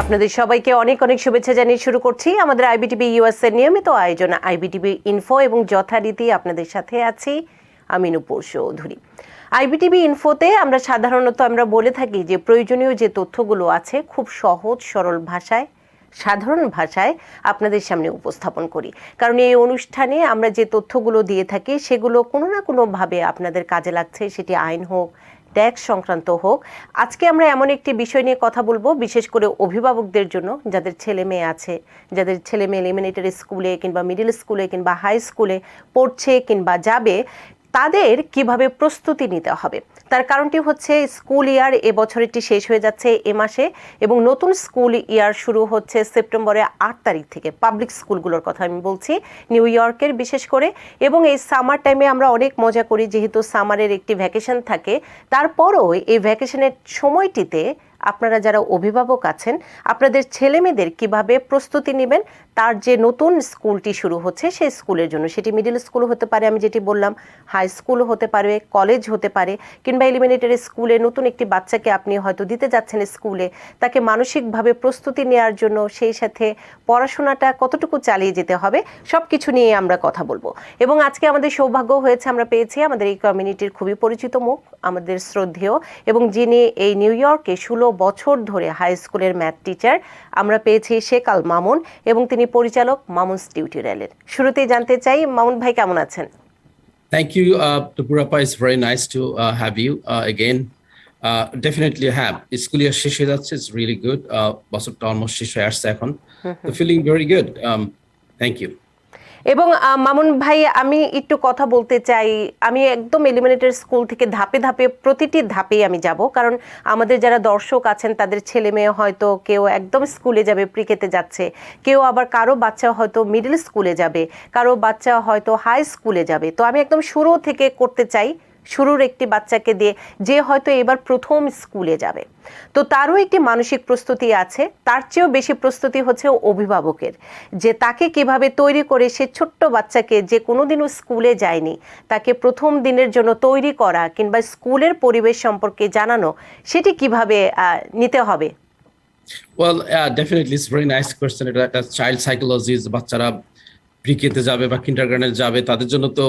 আপনাদের সবাইকে অনেক অনেক শুভেচ্ছা জানিয়ে শুরু করছি আমাদের আইবিটিভি ইউএস এর নিয়মিত আয়োজন আইবিটিভি ইনফো এবং যথারীতি আপনাদের সাথে আছি আমি নূপুর চৌধুরী। আইবিটিভি ইনফোতে আমরা সাধারণত বলে থাকি যে প্রয়োজনীয় যে তথ্যগুলো আছে খুব সহজ সরল ভাষায় সাধারণ ভাষায় আপনাদের সামনে উপস্থাপন করি, কারণ এই অনুষ্ঠানে আমরা যে তথ্যগুলো দিয়ে থাকি সেগুলো কোনো না কোনোভাবে আপনাদের কাজে লাগছে, সেটি আইন হোক, ট্যাক্স সংক্রান্ত হোক। আজকে আমরা এমন একটি বিষয় নিয়ে কথা বলবো, বিশেষ করে অভিভাবকদের জন্য, যাদের ছেলে মেয়ে আছে, যাদের ছেলে মেয়ে এলিমেন্টারি স্কুলে কিংবা মিডল স্কুলে কিংবা হাই স্কুলে পড়ছে কিংবা যাবে, তাদের কিভাবে প্রস্তুতি নিতে হবে। তার কারণটি হচ্ছে স্কুল ইয়ার এবছরেরটি শেষ হয়ে যাচ্ছে এ মাসে এবং নতুন স্কুল ইয়ার শুরু হচ্ছে সেপ্টেম্বরের 8 তারিখ থেকে। পাবলিক স্কুলগুলোর কথা আমি বলছি, নিউ ইয়র্কের বিশেষ করে। এবং এই সামার টাইমে আমরা অনেক মজা করি, যেহেতু সামারের একটি ভ্যাকেশন থাকে। তারপরও এই ভ্যাকেশনের সময়টিতে আপনারা যারা অভিভাবক আছেন, আপনাদের ছেলেমেয়েদের কিভাবে প্রস্তুতি নেবেন তার যে নতুন স্কুলটি শুরু হচ্ছে সেই স্কুলের জন্য, সেটি মিডল স্কুল হতে পারে, আমি যেটি বললাম, হাই স্কুল হতে পারে, কলেজ হতে পারে, কিংবা এলিমেন্টারি স্কুলে নতুন একটি বাচ্চাকে আপনি হয়তো দিতে যাচ্ছেন স্কুলে, তাকে মানসিকভাবে প্রস্তুতি নেওয়ার জন্য, সেই সাথে পড়াশোনাটা কতটুকু চালিয়ে যেতে হবে, সব কিছু নিয়ে আমরা কথা বলবো। এবং আজকে আমাদের সৌভাগ্য হয়েছে, আমরা পেয়েছি আমাদের এই কমিউনিটির খুবই পরিচিত মুখ, আমাদের শ্রদ্ধেয়, এবং যিনি এই নিউ ইয়র্কে 16 বছর ধরে হাই স্কুলের ম্যাথ টিচার, আমরা পেয়েছি শেখ আল মামুন, এবং তিনি পরিচালক মামুনস টিউটোরিয়ালের। শুরুতেই জানতে চাই, মামুন ভাই কেমন আছেন? Thank you, Tupurapa. It's very nice to have you again. Definitely have. School year শেষ হয়ে যাচ্ছে. It's really good. বছরটা almost শেষ হয়ে আসছে এখন. So feeling very good. Thank you. এবং মামুন ভাই, আমি একটু কথা বলতে চাই, আমি একদম এলিমেন্টারি স্কুল থেকে ধাপে ধাপে প্রতিটি ধাপেই আমি যাব, কারণ আমাদের যারা দর্শক আছেন তাদের ছেলে মেয়ে হয়তো কেউ একদম স্কুলে যাবে, প্রিকেতে যাচ্ছে, কেউ আবার কারো বাচ্চা হয়তো মিডল স্কুলে যাবে, কারো বাচ্চা হয়তো হাই স্কুলে যাবে। তো আমি একদম শুরু থেকে করতে চাই, শুরুর একটি বাচ্চাকে দিয়ে, যে হয়তো এবার প্রথম স্কুলে যাবে, তো তারও একটি মানসিক প্রস্তুতি আছে। তার চেয়েও বেশি প্রস্তুতি হচ্ছে অভিভাবকের, যে তাকে কিভাবে তৈরি করে সে ছোট্ট বাচ্চাকে, যে কোনোদিনও স্কুলে যায়নি, তাকে প্রথম দিনের জন্য তৈরি করা কিংবা স্কুলের পরিবেশ সম্পর্কে জানানো, সেটি কিভাবে নিতে হবে। Well, definitely it's a very nice question. এটা চাইল্ড সাইকোলজি, বাচ্চারা প্রিকেতে যাবে বা কিন্ডারগার্টেনে যাবে, তাদের জন্য তো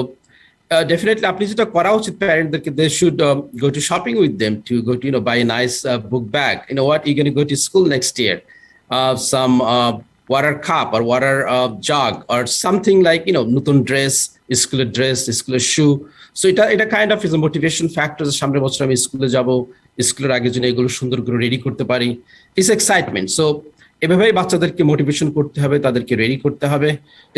definitely আপনি যেটা করা উচিত প্যারেন্টদেরকে, they should go to shopping with them to go to buy a nice book bag. You know what, you're going to go to school next year, some water cup or water jug or something like নতুন dress, স্কুলের dress, স্কুলের শু। So এটা kind of is a motivation factor. সামনের বছর আমি স্কুলে যাব, স্কুলের আগে যেন এগুলো সুন্দর করে রেডি করতে পারি, ইটস এক্সাইটমেন্ট। সো এভাবেই বাচ্চাদেরকে মোটিভেশন করতে হবে, তাদেরকে রেডি করতে হবে,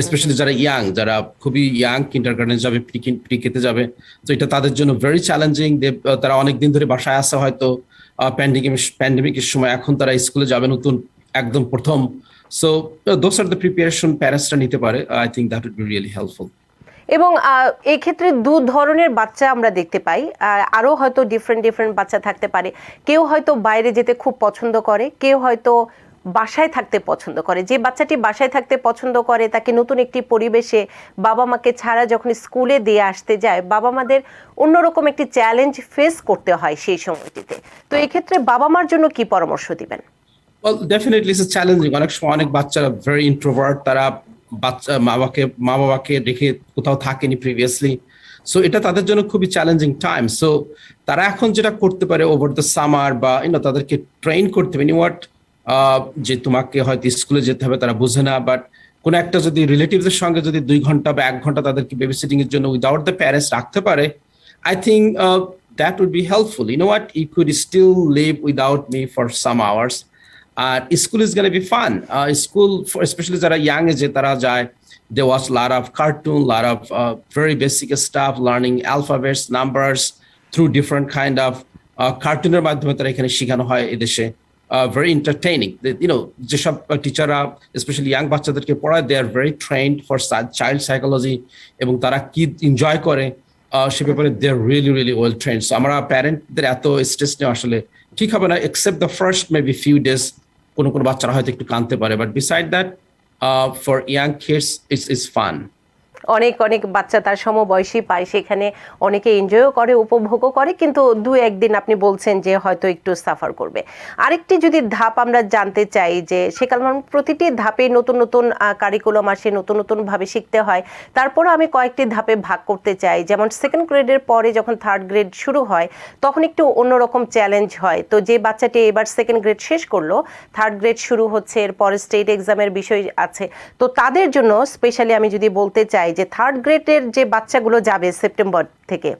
স্পেশালি যারা ইয়াং, যারা খুবই ইয়াং, কিন্ডারগার্টেন যাবে, প্রিকেতে যাবে। তো এটা তাদের জন্য ভেরি চ্যালেঞ্জিং। তারা অনেকদিন ধরে বাসায় আসা হয়তো প্যান্ডেমিকের সময়, এখন তারা স্কুলে যাবে নতুন একদম প্রথম। So those are the preparation প্যারেন্টসরা নিতে পারে। I think that would be really helpful. এবং এই ক্ষেত্রে দু ধরনের বাচ্চা আমরা দেখতে পাই, আরও হয়তো ডিফারেন্ট বাচ্চা থাকতে পারে। কেউ হয়তো বাইরে যেতে খুব পছন্দ করে, কেউ হয়তো বাসায় থাকতে পছন্দ করে। যে বাচ্চাটি বাসায় থাকতে পছন্দ করে, তাকে নতুন একটি পরিবেশে বাবা মাকে ছাড়া যখন স্কুলে দিয়ে আসতে যায়, বাবা মাদের অন্যরকম একটি চ্যালেঞ্জ ফেস করতে হয় সেই সময়টিতে। তো এই ক্ষেত্রে বাবা মার জন্য কি পরামর্শ দিবেন? Well, definitely it's challenging. অনেক সময় অনেক বাচ্চারা very introvert, তারা মা বাবাকে রেখে কোথাও থাকেনি প্রিভিয়াসলি। সো এটা তাদের জন্য খুবই চ্যালেঞ্জিং টাইম। সো তারা এখন যেটা করতে পারে, ওভার দ্য সামার বা তাদেরকে ট্রেন করতে হবে, যে তোমাকে হয়তো স্কুলে যেতে হবে, তারা বুঝে না, বাট কোনো একটা যদি রিলেটিভসের সঙ্গে যদি 2 ঘন্টা বা 1 ঘন্টা তাদেরকে বেবি সিটিং এর জন্য উইদাউট দ্য প্যারেন্টস রাখতে পারে, I think that would be helpful. What, you could still live without me for some hours. আর school is gonna be fun. School specially যারা ইয়াং এজে তারা যায়, they watch a lot of cartoon, lot of very basic stuff, learning alphabets, numbers through different kind of কার্টুনের মাধ্যমে তারা এখানে শেখানো হয় এদেশে। Very entertaining. যেসব টিচাররা স্পেশালি ইয়াং বাচ্চাদেরকে পড়ায়, they are very trained for child psychology, এবং তারা কি এনজয় করে সে ব্যাপারে they are really really well trained. So আমরা প্যারেন্টদের এত স্ট্রেস নেওয়া আসলে ঠিক হবে না, except the first maybe few days কোনো বাচ্চারা হয়তো একটু কাঁদতে পারে, but beside that for young kids it's fun. অনেক অনেক বাচ্চা তার সমবয়সী পায়, সেখানে অনেকে এনজয়ও করে, উপভোগও করে, কিন্তু দু একদিন আপনি বলছেন যে হয়তো একটু সাফার করবে। আরেকটি যদি ধাপ আমরা জানতে চাই যে সেকালে প্রতিটি ধাপে নতুন নতুন কারিকুলাম আসে, নতুন নতুন ভাবে শিখতে হয়, তারপরও আমি কয়েকটি ধাপে ভাগ করতে চাই। যেমন সেকেন্ড গ্রেডের পরে যখন থার্ড গ্রেড শুরু হয় তখন একটু অন্যরকম চ্যালেঞ্জ হয়। তো যে বাচ্চাটি এবার সেকেন্ড গ্রেড শেষ করলো, থার্ড গ্রেড শুরু হচ্ছে, এরপরে স্টেট এক্সামের বিষয় আছে, তো তাদের জন্য স্পেশালি আমি যদি বলতে চাই যে থার্ড গ্রেডের যে বাচ্চাগুলো যাবে সেপ্টেম্বর থেকে,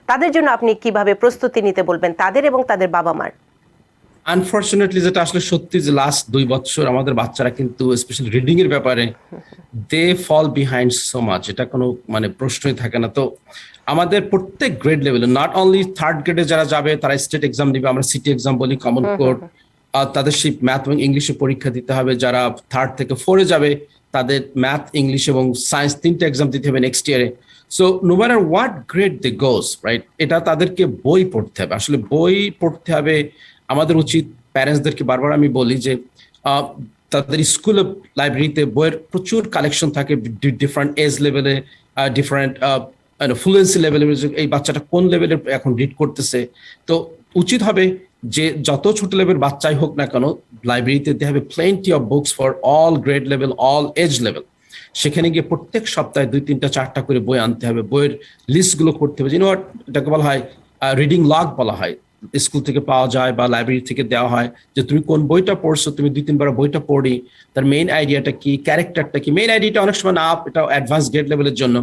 তাদের জন্য আপনি কিভাবে প্রস্তুতি নিতে বলবেন তাদের এবং তাদের বাবা মার? আনফরচুনেটলি যেটা আসলে সত্যি যে লাস্ট 2 বছর আমাদের বাচ্চারা কিন্তু স্পেশালি রিডিং এর ব্যাপারে দে ফল বিহাইন্ড সো মাচ, এটা কোনো মানে প্রশ্নই থাকে না। তো আমাদের প্রত্যেক গ্রেড লেভেলে, নট অনলি থার্ড গ্রেডে যারা যাবে তারা স্টেট এক্সাম দিবে, আমরা সিটি এক্সাম বলি, কমন কোড, তাদের সেই ম্যাথ এবং ইংলিশে পরীক্ষা দিতে হবে। যারা থার্ড থেকে ফোরে যাবে তাদের ম্যাথ, ইংলিশ এবং সায়েন্স 3টে এক্সাম দিতে হবে নেক্সট ইয়ারে। So no matter what grade they goes, right, এটা তাদেরকে বই পড়তে হবে, আসলে বই পড়তে হবে। আমাদের উচিত প্যারেন্টসদেরকে, বারবার আমি বলি যে তাদের স্কুলে লাইব্রেরিতে বইয়ের প্রচুর কালেকশন থাকে, ডিফারেন্ট এজ লেভেলে, ডিফারেন্ট ফ্লুয়েন্সি লেভেলে, এই বাচ্চাটা কোন লেভেলের এখন রিড করতেছে। তো উচিত হবে যে যত ছোট লেভেল বাচ্চাই হোক না কেন, লাইব্রেরিতে they have plenty of books for all grade level, all age level. সেখানে গিয়ে প্রত্যেক সপ্তাহে 2, 3টা, 4টা করে বই আনতে হবে, বইয়ের লিস্টগুলো করতে হবে। এটাকে বলা হয় রিডিং লগ বলা হয়, স্কুল থেকে পাওয়া যায় বা লাইব্রেরি থেকে দেওয়া হয়, যে তুমি কোন বইটা পড়ছো, তুমি 2-3 বার বইটা পড়ি, তার মেইন আইডিয়াটা কি, ক্যারেক্টারটা কি। মেইন আইডিয়াটা অনেক সময় না, এটা অ্যাডভান্স গ্রেড লেভেলের জন্য,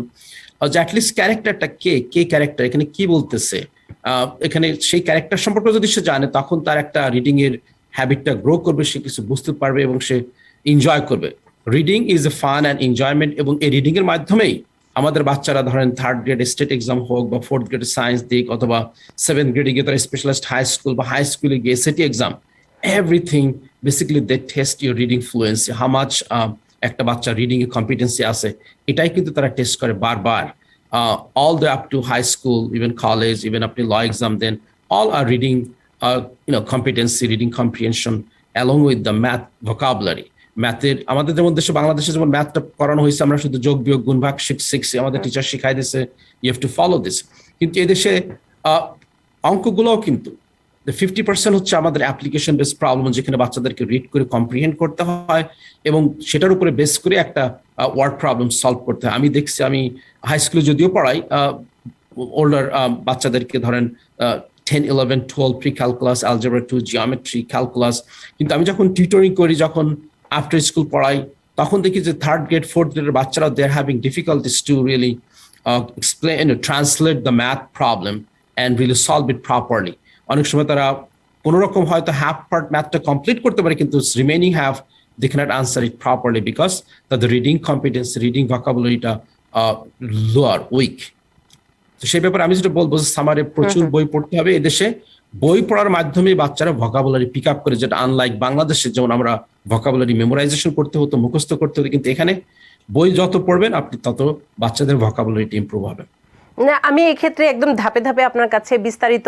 যে অ্যাটলিস্ট ক্যারেক্টারটা কে ক্যারেক্টার, এখানে কি বলতেছে, এখানে সেই ক্যারেক্টার সম্পর্কে যদি সে জানে তখন তার একটা রিডিং এর হ্যাবিটটা গ্রো করবে, সে কিছু বুঝতে পারবে এবং সে এনজয় করবে। Reading is a fun and enjoyment, এবং এই রিডিং এর মাধ্যমেই আমাদের বাচ্চারা ধরেন থার্ড গ্রেড স্টেট এক্সাম হোক বা ফোর্থ গ্রেডে সায়েন্স দিক, অথবা 7th গ্রেডে গিয়ে তারা স্পেশালাইজড হাই স্কুল বা হাই স্কুলে গিয়ে city exam, everything basically they test your reading fluency, how much একটা বাচ্চা রিডিং এর কম্পিটেন্সি আছে, এটাই কিন্তু তারা টেস্ট করে বারবার। All the up to high school, even college, even up to law exam, then all are reading, competency, reading comprehension, along with the math vocabulary. ম্যাথের আমাদের যেমন দেশে, বাংলাদেশে যেমন ম্যাথটা করানো হয়েছে, আমরা শুধু যোগ বিয়োগ গুণ ভাগ শিখছি, আমাদের টিচার শিখাই দিয়েছে you have to follow this. কিন্তু এদেশে অঙ্কগুলোও কিন্তু 50% হচ্ছে আমাদের অ্যাপ্লিকেশন বেস প্রবলেম, যেখানে বাচ্চাদেরকে রিড করে কম্প্রিহেন্ড করতে হয় এবং সেটার উপরে বেস করে একটা ওয়ার্ড প্রবলেম সলভ করতে হয়। আমি দেখছি, আমি হাই স্কুলে যদিও পড়াই ওল্ডার বাচ্চাদেরকে, ধরেন 10, 11, 12 pre calculus, algebra 2, geometry, calculus, কিন্তু আমি যখন টিউটরিং করি, যখন আফটার স্কুল পড়াই, তখন দেখি যে থার্ড গ্রেড, ফোর্থ গ্রেডের বাচ্চারা they are having difficulties to really explain, translate the math problem and really solve it properly. অনেক সময় তারা কোনো রকম হয়তো হাফ পার্ট ম্যাথটা কমপ্লিট করতে পারে, কিন্তু remaining half they cannot answer it properly because the reading competence, reading vocabularyটা lower, weak. তো সেই ব্যাপারে আমি যেটা বলবো, সামারে প্রচুর বই পড়তে হবে। এদেশে বই পড়ার মাধ্যমে বাচ্চারা ভোকাবুলারি পিক আপ করে, যেটা আনলাইক বাংলাদেশে যেমন আমরা ভোকাবুলারি মেমোরাইজেশন করতে হতো, মুখস্থ করতে হতো, কিন্তু এখানে বই যত পড়বেন আপনি তত বাচ্চাদের ভোকাবুলারিটি ইমপ্রুভ হবে। না, আমি এই ক্ষেত্রে একদম ধাপে ধাপে আপনার কাছে বিস্তারিত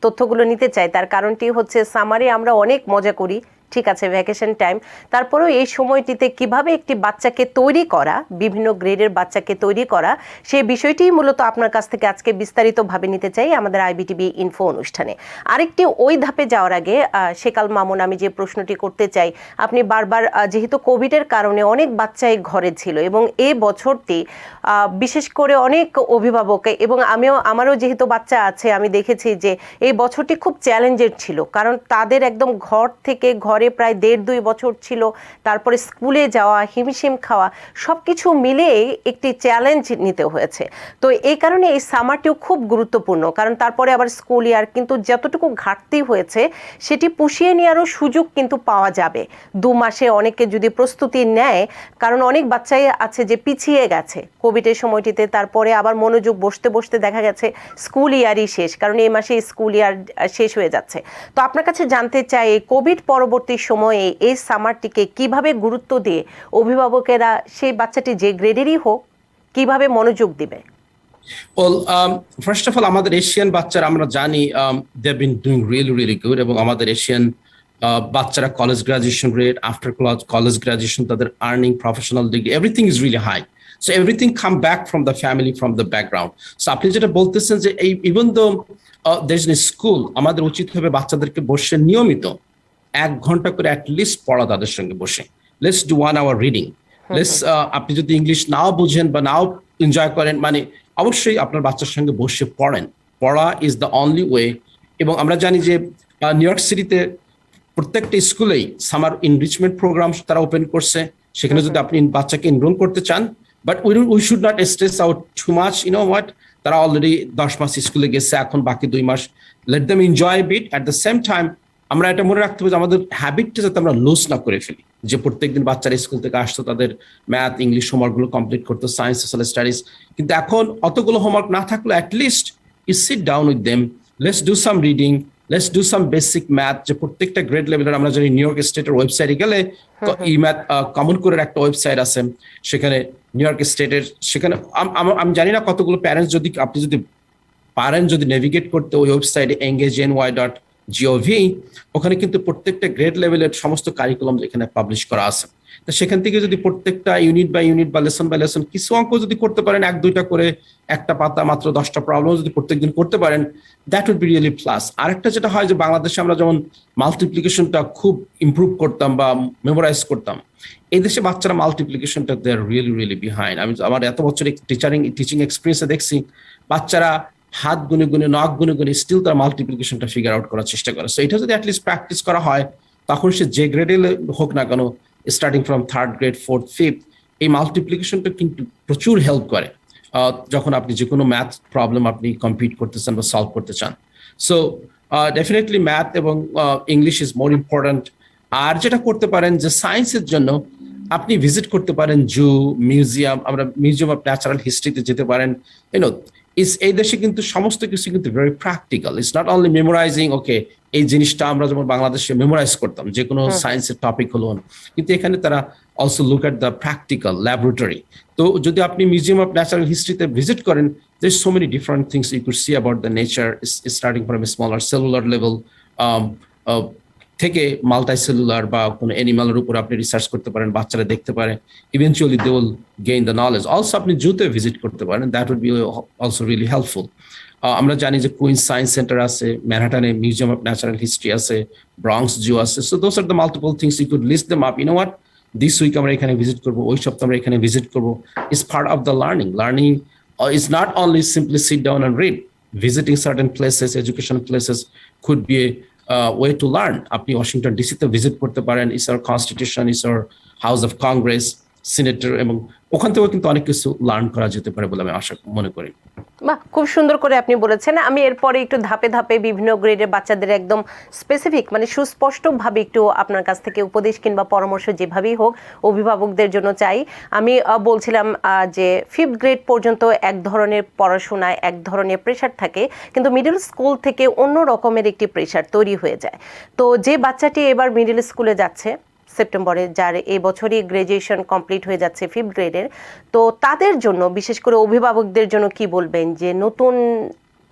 তথ্যগুলো নিতে চাই। তার কারণটি হচ্ছে সামারে আমরা অনেক মজা করি, ঠিক আছে, ভ্যাকেশন টাইম, তারপরেও এই সময়টিতে কিভাবে একটি বাচ্চাকে তৈরি করা, বিভিন্ন গ্রেডের বাচ্চাকে তৈরি করা, সেই বিষয়টি মূলত আপনার কাছ থেকে আজকে বিস্তারিতভাবে নিতে চাই আমাদের আইবিটিভি ইনফো অনুষ্ঠানে। আরেকটি ওই ধাপে যাওয়ার আগে শেকাল মামুন, আমি যে প্রশ্নটি করতে চাই, আপনি বারবার যেহেতু কোভিডের কারণে অনেক বাচ্চাই ঘরে ছিল এবং এই বছরটি বিশেষ করে অনেক অভিভাবক এবং আমারও যেহেতু বাচ্চা আছে, আমি দেখেছি যে এই বছরটি খুব চ্যালেঞ্জের ছিল, কারণ তাদের একদম ঘর থেকে ঘরে প্রায় 1.5-2 বছর ছিল, তারপরে স্কুলে যাওয়া, হিমশিম খাওয়া, সবকিছু মিলিয়ে একটি চ্যালেঞ্জ নিতে হয়েছে। তো এই কারণে এই সামারটিও খুব গুরুত্বপূর্ণ, কারণ তারপরে আবার স্কুল ইয়ার, কিন্তু যতটুকু ঘাটতি হয়েছে সেটি পুষিয়ে নেওয়ারও সুযোগ কিন্তু পাওয়া যাবে 2 মাসে অনেকে যদি প্রস্তুতি নেয়, কারণ অনেক বাচ্চাই আছে যে পিছিয়ে গেছে কোভিডের সময়টিতে, তারপরে আবার মনোযোগ বসতে বসতে দেখা গেছে স্কুল ইয়ারই শেষ, কারণ এই মাসে স্কুল ইয়ার শেষ হয়ে যাচ্ছে। তো আপনার কাছে জানতে চাই, কোভিড পরবর্তী সময়ে এই সামারটিকে কিভাবে গুরুত্ব দিয়ে অভিভাবকেরা সেই বাচ্চাটি যে গ্রেডেরই হোক কিভাবে মনোযোগ দিবে? Well, first of all, আমাদের এশিয়ান বাচ্চারা আমরা জানি they have been doing really good, এবং আমাদের এশিয়ান বাচ্চারা college graduation rate, after college graduation তাদের earning, professional degree, everything is really high. So everything come back from the family, from the background. So আপনি যেটা বলতেছেন যে এই even though there's a school, আমাদের উচিত হবে বাচ্চাদেরকে বসে নিয়মিত 1 ঘন্টা করে অ্যাটলিস্ট পড়া তাদের সঙ্গে বসে। Let's do 1 hour reading. Let's আপনি যদি ইংলিশ নাও বুঝেন বা নাও এনজয় করেন, মানে অবশ্যই আপনার বাচ্চার সঙ্গে বসে পড়েন। পড়া ইজ দ্য অনলি ওয়ে। এবং আমরা জানি যে নিউ ইয়র্ক সিটিতে প্রত্যেকটা স্কুলেই সামার এনরিচমেন্ট প্রোগ্রাম তারা ওপেন করছে। সেখানে যদি আপনি বাচ্চাকে এনরোল করতে চান, but we should not stress out too much, you know what, তারা অলরেডি 10 মাস স্কুলে গেছে, এখন বাকি 2 মাস, let them enjoy bit. At the same time আমরা এটা মনে রাখতে হবে যে আমাদের হ্যাবিটটা যাতে আমরা লুজ না করে ফেলি, যে প্রত্যেকদিন বাচ্চারা স্কুল থেকে আসতো, তাদের ম্যাথ ইংলিশ হোমওয়ার্কগুলো কমপ্লিট করতো, সায়েন্স সোশ্যাল স্টাডিজ। কিন্তু এখন অতগুলো হোমওয়ার্ক না থাকলে at least you sit down with them, let's do some reading, let's do some basic math. যে প্রত্যেকটা গ্রেড লেভেলের আমরা জানি নিউ ইয়র্ক স্টেটের ওয়েবসাইটে গেলে ই ম্যাথ কমন করে একটা ওয়েবসাইট আছে, সেখানে নিউ ইয়র্ক স্টেটের, সেখানে আমি জানি না কতগুলো প্যারেন্টস, যদি আপনি যদি পারেন যদি নেভিগেট করতে ওই ওয়েবসাইটে engageny.gov, ওখানে কিন্তু প্রত্যেকটা গ্রেড লেভেলের সমস্ত কারিকুলাম এখানে পাবলিশ করা আছে। তো সেখান থেকে যদি প্রত্যেকটা ইউনিট বাই ইউনিট বা লেসন বাই লেসন কিছু অঙ্ক যদি করতে পারেন, 1-2টা করে, একটা পাতা মাত্র 10টা প্রবলেম যদি প্রত্যেকদিন করতে পারেন, that would be really plus. আরেকটা যেটা হয় যে বাংলাদেশে আমরা যেমন মাল্টিপ্লিকেশনটা খুব ইমপ্রুভ করতাম বা মেমোরাইজ করতাম, এই দেশে বাচ্চারা মাল্টিপ্লিকেশনটা দে আর রিয়েলি রিয়েলি বিহাইন্ড। আমি আমার এত বছর টিচিং এক্সপিরিয়েন্সে দেখছি বাচ্চারা হাত গুনে গুনে, নখ গুনে গুনে স্টিল তার মাল্টিপ্লিকেশনটা ফিগার আউট করার চেষ্টা করে। সো এটা যদি অ্যাটলিস্ট প্র্যাকটিস করা হয়, তখন সে যে গ্রেডে হোক না কেন, starting from 3rd grade 4th 5th, এই মাল্টিপ্লিকেশনটা কিন্তু প্রচুর হেল্প করে যখন আপনি যে কোনো ম্যাথ প্রবলেম আপনি কমপ্লিট করতে চান বা সলভ করতে চান। সো ডেফিনেটলি ম্যাথ এবং ইংলিশ ইজ মোর ইম্পর্ট্যান্ট। আর যেটা করতে পারেন যে সায়েন্সের জন্য আপনি ভিজিট করতে পারেন জু, মিউজিয়াম। আমরা মিউজিয়াম অফ ন্যাচারাল হিস্ট্রিতে যেতে পারেন। ইউনো এই দেশে কিন্তু সমস্ত কিছু কিন্তু very practical. It's not only memorising, okay এই জিনিসটা আমরা যেমন বাংলাদেশে মেমোরাইজ করতাম যে কোনো সায়েন্সের টপিক হলো, কিন্তু এখানে তারা also look at the practical laboratory. তো যদি আপনি মিউজিয়াম অফ ন্যাচারাল হিস্ট্রিতে ভিজিট করেন, there's so many different things you could see about the nature, is starting from a smaller cellular level থেকে মাল্টিসেলুলার বা কোনো অ্যানিমালের উপর আপনি রিসার্চ করতে পারেন, বাচ্চারা দেখতে পারে, eventually they will gain the knowledge. Also আপনি জুতে ভিজিট করতে পারেন, that would be also really helpful. আমরা জানি যে কুইন্স সায়েন্স সেন্টার আছে, ম্যানহাটানে মিউজিয়াম অফ ন্যাচারাল হিস্ট্রি আছে, ব্রঙ্কস জু আছে। So those are the multiple things you could list them up. You know what, this week আমরা এখানে visit করবো, ওই সপ্তাহে আমরা এখানে ভিজিট করবো। Is part of the learning is not only simply sit down and read. Visiting certain places, educational places could be a way to learn. আপনি Washington ডিসিতে ভিজিট করতে পারেন, ইস আর কনস্টিটিউশন, ইস আর হাউস অফ কংগ্রেস, সিনেটর, এবং ওখান থেকেও কিন্তু অনেক কিছু লার্ন করা যেতে পারে বলে আমি মনে করি। বাহ, খুব সুন্দর করে আপনি বলেছেন। আমি এরপরে একটু ধাপে ধাপে বিভিন্ন গ্রেডের বাচ্চাদের একদম স্পেসিফিক, মানে সুস্পষ্টভাবে একটু আপনার কাছ থেকে উপদেশ কিংবা পরামর্শ যেভাবেই হোক অভিভাবকদের জন্য চাই। আমি বলছিলাম যে 5th গ্রেড পর্যন্ত এক ধরনের পড়াশোনায় এক ধরনের প্রেশার থাকে, কিন্তু মিডল স্কুল থেকে অন্য রকমের একটি প্রেশার তৈরি হয়ে যায়। তো যে বাচ্চাটি এবার মিডল স্কুলে যাচ্ছে সেপ্টেম্বরে, যার এই বছরই গ্রাজুয়েশন কমপ্লিট হয়ে যাচ্ছে 5th গ্রেডের, তো তাদের জন্য বিশেষ করে অভিভাবকদের জন্য কি বলবেন যে নতুন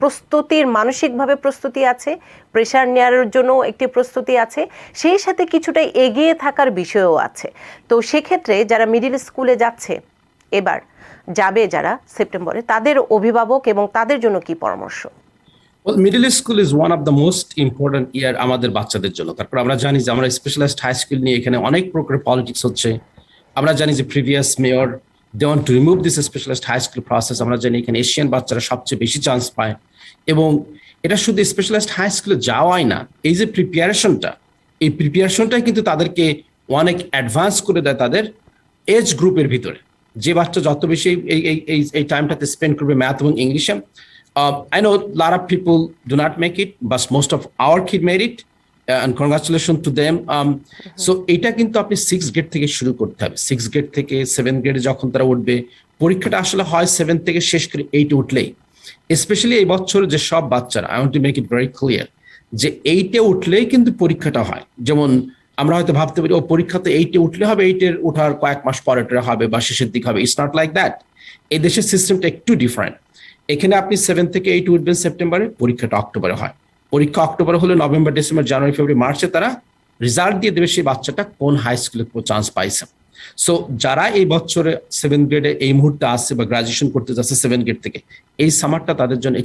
প্রস্তুতির, মানসিকভাবে প্রস্তুতি আছে, প্রেশার নেওয়ার জন্য একটি প্রস্তুতি আছে, সেই সাথে কিছুটা এগিয়ে থাকার বিষয়ও আছে। তো সেক্ষেত্রে যারা মিডল স্কুলে যাচ্ছে, এবার যাবে যারা সেপ্টেম্বরে, তাদের অভিভাবক এবং তাদের জন্য কি পরামর্শ? Middle school is one of the most important year আমাদের বাচ্চাদের জন্য। তারপর আমরা জানি যে আমরা স্পেশালাইজড হাই স্কুল নিয়ে এখানে অনেক প্রকার পলিটিক্স হচ্ছে। আমরা জানি যে previous mayor they want to remove this specialized high school process. আমরা জানি এখানে এশিয়ান বাচ্চারা সবচেয়ে বেশি চান্স পায়, এবং এটা শুধু স্পেশালাইজড হাই স্কুলে যাওয়াই না, এই যে প্রিপারেশনটা, এই প্রিপারেশনটাই কিন্তু তাদেরকে অনেক অ্যাডভান্স করে দেয় তাদের এজ গ্রুপের ভিতরে। যে বাচ্চা যত বেশি এই টাইমটাতে স্পেন্ড করবে ম্যাথ এবং ইংলিশে, I know a lot of people do not make it, but most of our kids made it, and congratulations to them. So এটা কিন্তু আপনি 6th গ্রেড থেকে শুরু করতে হবে। 6th গ্রেড থেকে 7th গ্রেডে যখন তারা উঠবে, পরীক্ষাটা আসলে হয় 7 থেকে শেষ করে 8 উঠলেই। স্পেশালি এই বছর যে সব বাচ্চারা, I want to make it very clear, যে 8-এ উঠলেই কিন্তু পরীক্ষাটা হয়। যেমন আমরা হয়তো ভাবতে পারি ও পরীক্ষাতে 8-এ উঠলে হবে, 8-এর ওঠার কয়েক মাস পরে হবে বা শেষের দিকে হবে। It's not like that. এই দেশের সিস্টেমটা একটু ডিফারেন্ট। এখানে আপনি 7 থেকে 8 উঠবেন সেপ্টেম্বরে, পরীক্ষাটা অক্টোবরে হয়। পরীক্ষা অক্টোবরে হলে নভেম্বর, ডিসেম্বর, জানুয়ারি, ফেব্রুয়ারি, মার্চে তারা রেজাল্ট দিয়ে দেবে সেই বাচ্চাটা কোন হাই স্কুলে চান্স পাইছে। সো যারা এই বছরে 7th গ্রেডে এই মুহূর্তে আসছে বা গ্রাজুয়েশন করতে যাচ্ছে 7th গ্রেড থেকে, এই সামারটা তাদের জন্য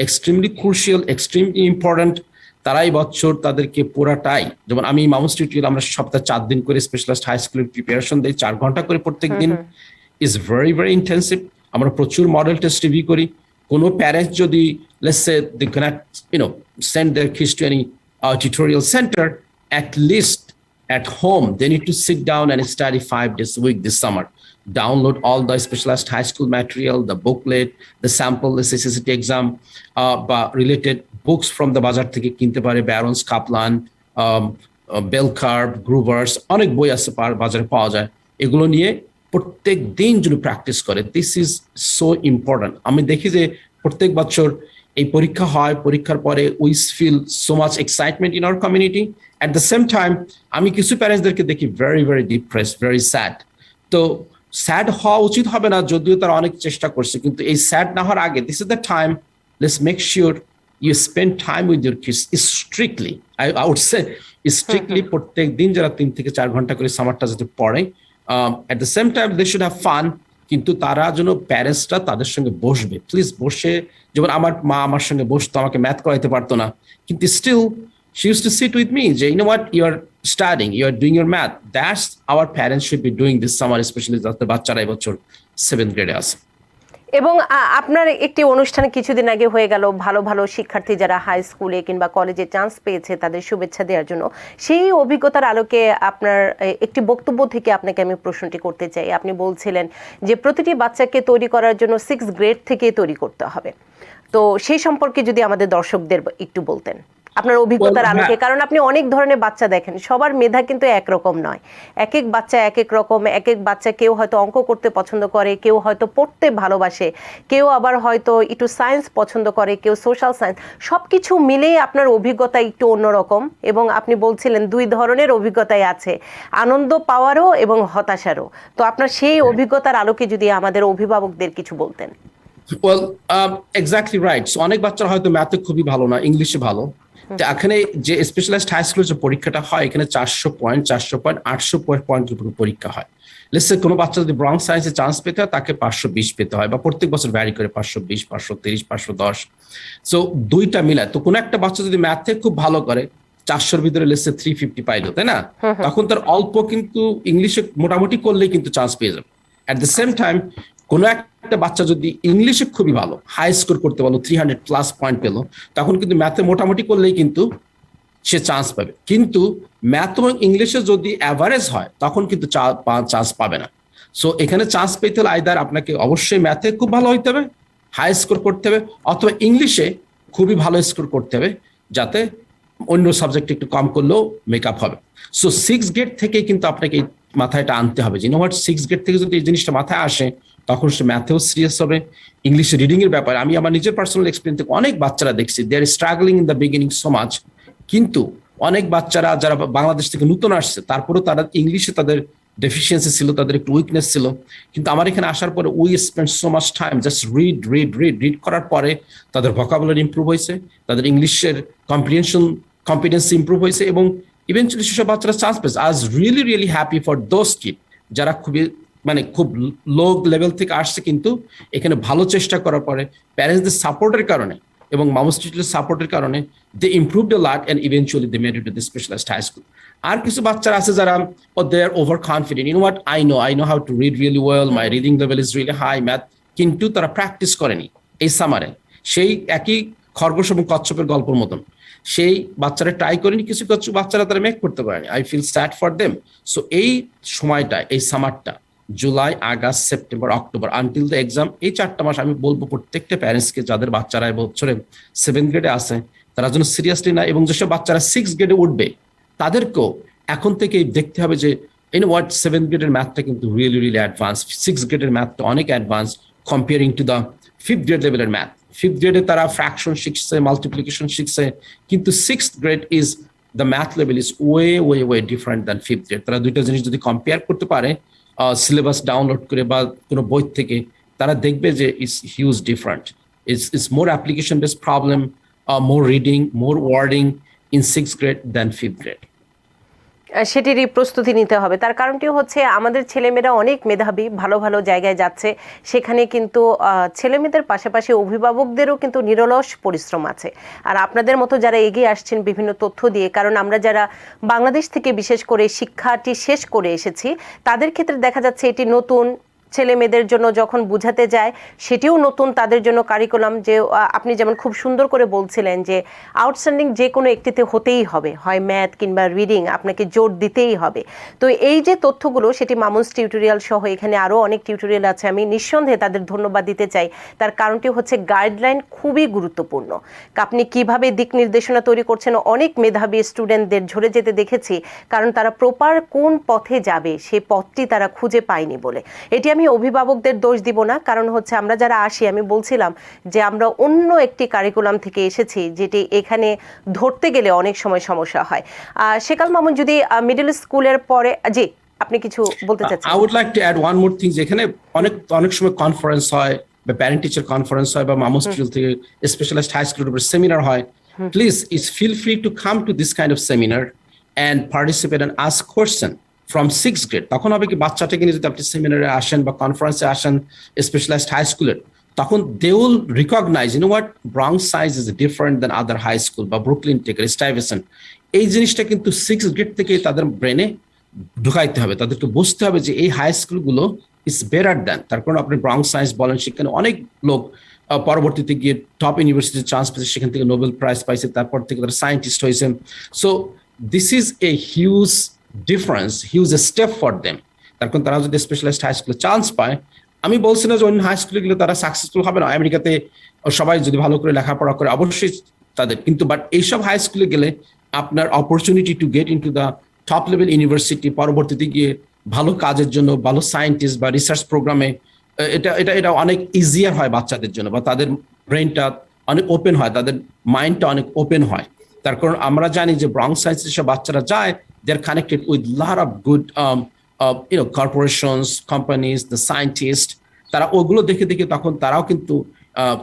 এক্সট্রিমলি ক্রুশিয়াল, এক্সট্রিমলি ইম্পর্টেন্ট। তারা এই বছর তাদেরকে পুরাটাই, যেমন আমি মামুন স্টুডিও আমরা সপ্তাহে 4 দিন করে স্পেশালাইজড হাই স্কুলের প্রিপারেশন দিই, 4 ঘন্টা করে প্রত্যেক দিন, ইজ ভেরি ভেরি ইন্টেন্সিভ। আমরা প্রচুর মডেল টেস্ট রিভিউ করি। কোনো প্যারেন্টস যদি let's say they cannot send their kids to any tutorial center, at least at home they need to sit down and study 5 days a week this summer. Download all the specialized high school material, the booklet, the sample, the SST exam, related books from the bazar থেকে কিনতে পারে, Barron's, Kaplan, Bell Curve, Groover's, অনেক বই আছে বাজারে পাওয়া যায়। এগুলো নিয়ে প্রত্যেক দিন যদি প্র্যাকটিস করে, দিস ইজ সো ইম্পর্টেন্ট। আমি দেখি যে প্রত্যেক বছর এই পরীক্ষা হয়, পরীক্ষার পরে we feel so much excitement in our community. At the same time আমি কিছু প্যারেন্টসদেরকে দেখি very very depressed, very sad. তো স্যাড হওয়া উচিত হবে না, যদিও তারা অনেক চেষ্টা করছে, কিন্তু এই স্যাড না হওয়ার আগে this is the time, let's make sure you spend time with your kids strictly. I would say strictly প্রত্যেক দিন যারা 3 থেকে 4 ঘন্টা করে সামারটা যাতে পড়ে। At the same time they should have fun, কিন্তু তারা যেন প্যারেন্টসরা তাদের সঙ্গে বসবে, প্লিজ বসে। যেমন আমার মা আমার সঙ্গে বসতো, আমাকে ম্যাথ করাইতে পারতো না, কিন্তু still she used to sit with me যে you know what, you are studying, you are doing your math. That's our parents should be doing this summer, especially যাতে বাচ্চারা এবছর 7th গ্রেডে আছে। এবং আপনার একটি অনুষ্ঠানে কিছুদিন আগে হয়ে গেল, ভালো ভালো শিক্ষার্থী যারা হাই স্কুলে কিংবা কলেজে চান্স পেয়েছে তাদের শুভেচ্ছা দেওয়ার জন্য। সেই অভিজ্ঞতার আলোকে আপনার একটি বক্তব্য থেকে আপনাকে আমি প্রশ্নটি করতে চাই। আপনি বলছিলেন যে প্রতিটি বাচ্চাকে তৈরি করার জন্য 6th গ্রেড থেকে তৈরি করতে হবে। তো সেই সম্পর্কে যদি আমাদের দর্শকদের একটু বলতেন আপনার অভিজ্ঞতার আলোকে, কারণ আপনি অনেক ধরনের বাচ্চা দেখেন, সবার মেধা কিন্তু একরকম নয়, এক এক বাচ্চা এক এক রকম। এক এক বাচ্চা কেউ হয়তো অঙ্ক করতে পছন্দ করে, কেউ হয়তো পড়তে ভালোবাসে, কেউ আবার হয়তো একটু সায়েন্স পছন্দ করে, কেউ সোশ্যাল সায়েন্স। সব কিছু মিলেই আপনার অভিজ্ঞতা একটু অন্যরকম। এবং আপনি বলছিলেন 2 ধরনের অভিজ্ঞতাই আছে, আনন্দ পাওয়ারও এবং হতাশারও। তো আপনার সেই অভিজ্ঞতার আলোকে যদি আমাদের অভিভাবকদের কিছু বলতেন। Well exactly right. সো অনেক বাচ্চারা হয়তো ম্যাথে খুবই ভালো না, ইংলিশে ভালো। তো এখানে যে স্পেশালাইজড হাই স্কুলের যে পরীক্ষাটা হয়, এখানে 400 পয়েন্ট 800 পয়েন্টের উপর পরীক্ষা হয়। লেটস সে কোনো বাচ্চা যদি ব্রং সায়েন্সে চান্স পেতে হয় তাকে 520 পেতে হয়, বা প্রত্যেক বছর ভ্যারি করে 520, 530, 510। সো দুইটা মিলায়। তো কোনো একটা বাচ্চা যদি ম্যাথে খুব ভালো করে, 400-র ভিতরে লেটস সে 350 পাইলো, তাই না? তখন তার অল্প কিন্তু ইংলিশে মোটামুটি করলেই কিন্তু চান্স পেয়ে যাবে। অ্যাট দ্য সেম টাইম কোনো একটা বাচ্চা যদি ইংলিশে খুবই ভালো, হাই স্কোর করতে পারলো, 300+ পয়েন্ট পেলো, তখন কিন্তু ম্যাথে মোটামুটি করলেই কিন্তু সে চান্স পাবে। কিন্তু ম্যাথ এবং ইংলিশে যদি অ্যাভারেজ হয় তখন কিন্তু চান্স পাবে না। সো এখানে চান্স পেতে হলে আইদার আপনাকে অবশ্যই ম্যাথে খুব ভালো হইতে হবে, হাই স্কোর করতে হবে, অথবা ইংলিশে খুবই ভালো স্কোর করতে হবে, যাতে অন্য সাবজেক্ট একটু কম করলেও মেকআপ হবে। সো 6th গ্রেড থেকেই কিন্তু আপনাকে এই মাথায় এটা আনতে হবে যে you know what, 6th grade থেকে যদি এই জিনিসটা মাথায় আসে তখন সে ম্যাথেও সিরিয়াস হবে। ইংলিশে রিডিং এর ব্যাপারে আমি আমার নিজের পার্সোনাল এক্সপিরিয়েন্স থেকে অনেক বাচ্চারা দেখছি, they are struggling in the beginning so much. কিন্তু অনেক বাচ্চারা যারা বাংলাদেশ থেকে নতুন আসছে, তারপরেও তারা ইংলিশে তাদের ডেফিসিয়েন্সি ছিল, তাদের একটু উইকনেস ছিল। কিন্তু আমার এখানে আসার পরে we spend so much time just read করার পরে তাদের ভোকাবুলারি ইমপ্রুভ হয়েছে, তাদের ইংলিশের কম্পিটেন্সি ইমপ্রুভ হয়েছে, এবং ইভেন্চুয়ালি সেসব বাচ্চারা চান্স পেয়েছে। I was really happy for those kid যারা খুব লো লেভেল থেকে আসছে, কিন্তু এখানে ভালো চেষ্টা করার পরে প্যারেন্টসদের সাপোর্টের কারণে এবং মামুন স্টুডিওর সাপোর্টের কারণে they improved a lot and eventually they made it to the specialised high school. আর কিছু বাচ্চারা আছে যারা they are over confident, you know what, I know how to read really well, my reading level is really high math, কিন্তু তারা practice করেনি এই সামারে। সেই একই খরগোশ এবং কচ্ছপের গল্পের মতন সেই বাচ্চারা ট্রাই করেনি, কিছু বাচ্চারা তারা মেক করতে পারেনি। I feel sad for them. So এই সময়টা, এই সামারটা, July, August, September, October until the exam, এই 4টা মাস আমি বলবো প্রত্যেকটা প্যারেন্টসকে যাদের বাচ্চারা বছরে 7th গ্রেডে আছে তারা যেন সিরিয়াসলি না, এবং যেসব বাচ্চারা 6th গ্রেডে উঠবে তাদেরকেও এখন থেকে দেখতে হবে যে ইউ নো হোয়াট, 7th গ্রেডের ম্যাথটা কিন্তু রিয়েলি অ্যাডভান্স, 6th গ্রেডের ম্যাথটা অনেক advance comparing to the 5th grade লেভেলের ম্যাথ। 5th গ্রেডে তারা ফ্র্যাকশন শিখছে, মাল্টিপ্লিকেশন শিখছে, কিন্তু 6th grade is the math level is way different than 5th grade. তারা দুইটা জিনিস যদি কম্পেয়ার করতে পারে সিলেবাস ডাউনলোড করে বা কোনো বই থেকে, তারা দেখবে যে it's huge different. It's more application based problem, more reading, more wording in 6th grade than 5th grade. সেটিরই প্রস্তুতি নিতে হবে। তার কারণটি হচ্ছে আমাদের ছেলেমেয়েরা অনেক মেধাবী, ভালো ভালো জায়গায় যাচ্ছে, সেখানে কিন্তু ছেলেমেয়েদের পাশাপাশি অভিভাবকদেরও কিন্তু নিরলস পরিশ্রম আছে। আর আপনাদের মতো যারা এগিয়ে আসছেন বিভিন্ন তথ্য দিয়ে, কারণ আমরা যারা বাংলাদেশ থেকে বিশেষ করে শিক্ষাটি শেষ করে এসেছি তাদের ক্ষেত্রে দেখা যাচ্ছে এটি নতুন, ছেলে মেয়েদের জন্য যখন বুঝাতে যায় সেটিও নতুন তাদের জন্য কারিকুলাম। যে আপনি যেমন খুব সুন্দর করে বলছিলেন যে আউটস্ট্যান্ডিং যে কোনো একটিতে হতেই হবে, হয় ম্যাথ কিংবা রিডিং, আপনাকে জোর দিতেই হবে। তো এই যে তথ্যগুলো, সেটি মামুনস টিউটোরিয়াল সহ এখানে আরও অনেক টিউটোরিয়াল আছে, আমি নিঃসন্দেহে তাদের ধন্যবাদ দিতে চাই। তার কারণটি হচ্ছে গাইডলাইন খুবই গুরুত্বপূর্ণ। আপনি কিভাবে দিক নির্দেশনা তৈরি করছেন, অনেক মেধাবী স্টুডেন্টদের ঝরে যেতে দেখেছি, কারণ তারা প্রপার কোন পথে যাবে সেই পথটি তারা খুঁজে পায়নি বলে। এটি আমি অভিভাবকদের দোষ দিব না, কারণ হচ্ছে আমরা যারা আসি, আমি বলছিলাম যে আমরা অন্য একটি কারিকুলাম থেকে এসেছি যেটি এখানে ধরতে গেলে অনেক সময় সমস্যা হয়। শেকাল মামুন, যদি মিডল স্কুলের পরে, জি আপনি কিছু বলতে চাচ্ছেন? I would like to add one more thing, যেখানে অনেক সময় কনফারেন্স হয় বা প্যারেন্ট টিচার কনফারেন্স হয় বা মামুস টিউটোরিয়াল থেকে স্পেশালাইজড হাই স্কুলের উপর সেমিনার হয়, please feel free to come to this kind of seminar and participate and ask question from 6th grade. তখন হবে কি, বাচ্চাটাকে নিয়ে যদি আপনি সেমিনারে আসেন বা কনফারেন্সে আসেন স্পেশালাইজড হাই স্কুলের, তখন they will recognize, you know what, Bronx science is different than other high school বা ব্রুকলিন টেক, স্টাইভেসন। এই জিনিসটা কিন্তু 6th গ্রেড থেকে তাদের ব্রেনে ঢুকাইতে হবে, তাদেরকে বুঝতে হবে যে এই হাই স্কুলগুলো ইজ বেটার দেন। তার কারণ আপনি ব্রংক্স সায়েন্স বলেন, সেখানে অনেক লোক পরবর্তীতে গিয়ে টপ ইউনিভার্সিটিতে চান্স পেয়েছে, সেখান থেকে নোবেল প্রাইজ পাইছে, তারপর থেকে তারা সায়েন্টিস্ট হয়েছেন। So this is a huge difference, huge step for them. তার কারণ তারা যদি স্পেশালাইজড হাই স্কুলে চান্স পায়, আমি বলছি না যে অন্য হাই স্কুলে গেলে তারা সাকসেসফুল হবে না। আমেরিকাতে সবাই যদি ভালো করে লেখাপড়া করে অবশ্যই তাদের, কিন্তু বাট এইসব হাই স্কুলে গেলে আপনার opportunity to get into the top level university, পরবর্তীতে গিয়ে ভালো কাজের জন্য, ভালো সায়েন্টিস্ট বা রিসার্চ প্রোগ্রামে, এটা অনেক ইজিয়ার হয় বাচ্চাদের জন্য, বা তাদের ব্রেনটা অনেক ওপেন হয়, তাদের মাইন্ডটা অনেক ওপেন হয়। তার কারণ আমরা জানি যে ব্রংক্স সায়েন্স যেসব বাচ্চারা যায়, they are connected with lot of good corporations, companies, the scientist. তারা ওগুলো দেখে দেখে তখন তারাও কিন্তু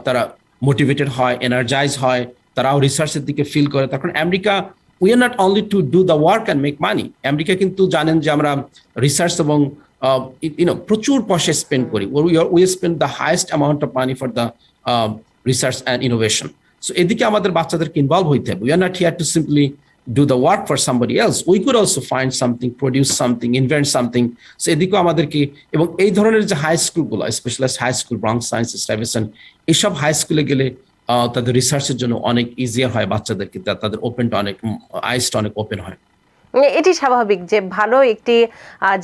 তারা মোটিভেটেড হয়, এনার্জাইজ হয়, তারাও রিসার্চের দিকে ফিল করে। তখন America, we are not only to do the work and make money. America কিন্তু জানেন যে আমরা রিসার্চ এবং প্রচুর পয়সা স্পেন্ড করি। we spend the highest amount of money for the research and innovation. So এদিকে আমাদের বাচ্চাদেরকে ইনভলভ হইতে হবে। we are not here to simply do the work for somebody else. We could also find something, produce something, invent something. So এদিকেও আমাদেরকে, এবং এই ধরনের যে হাই স্কুলগুলো, স্পেশালাইজড হাই স্কুল, ব্রংক্স সায়েন্স, স্টাইভেসন, এইসব হাই স্কুলে গেলে তাদের রিসার্চের জন্য অনেক ইজিয়ার হয় বাচ্চাদেরকে, তাদের ওপেনটা অনেক, আইসটা অনেক ওপেন হয়। এটি স্বাভাবিক যে ভালো একটি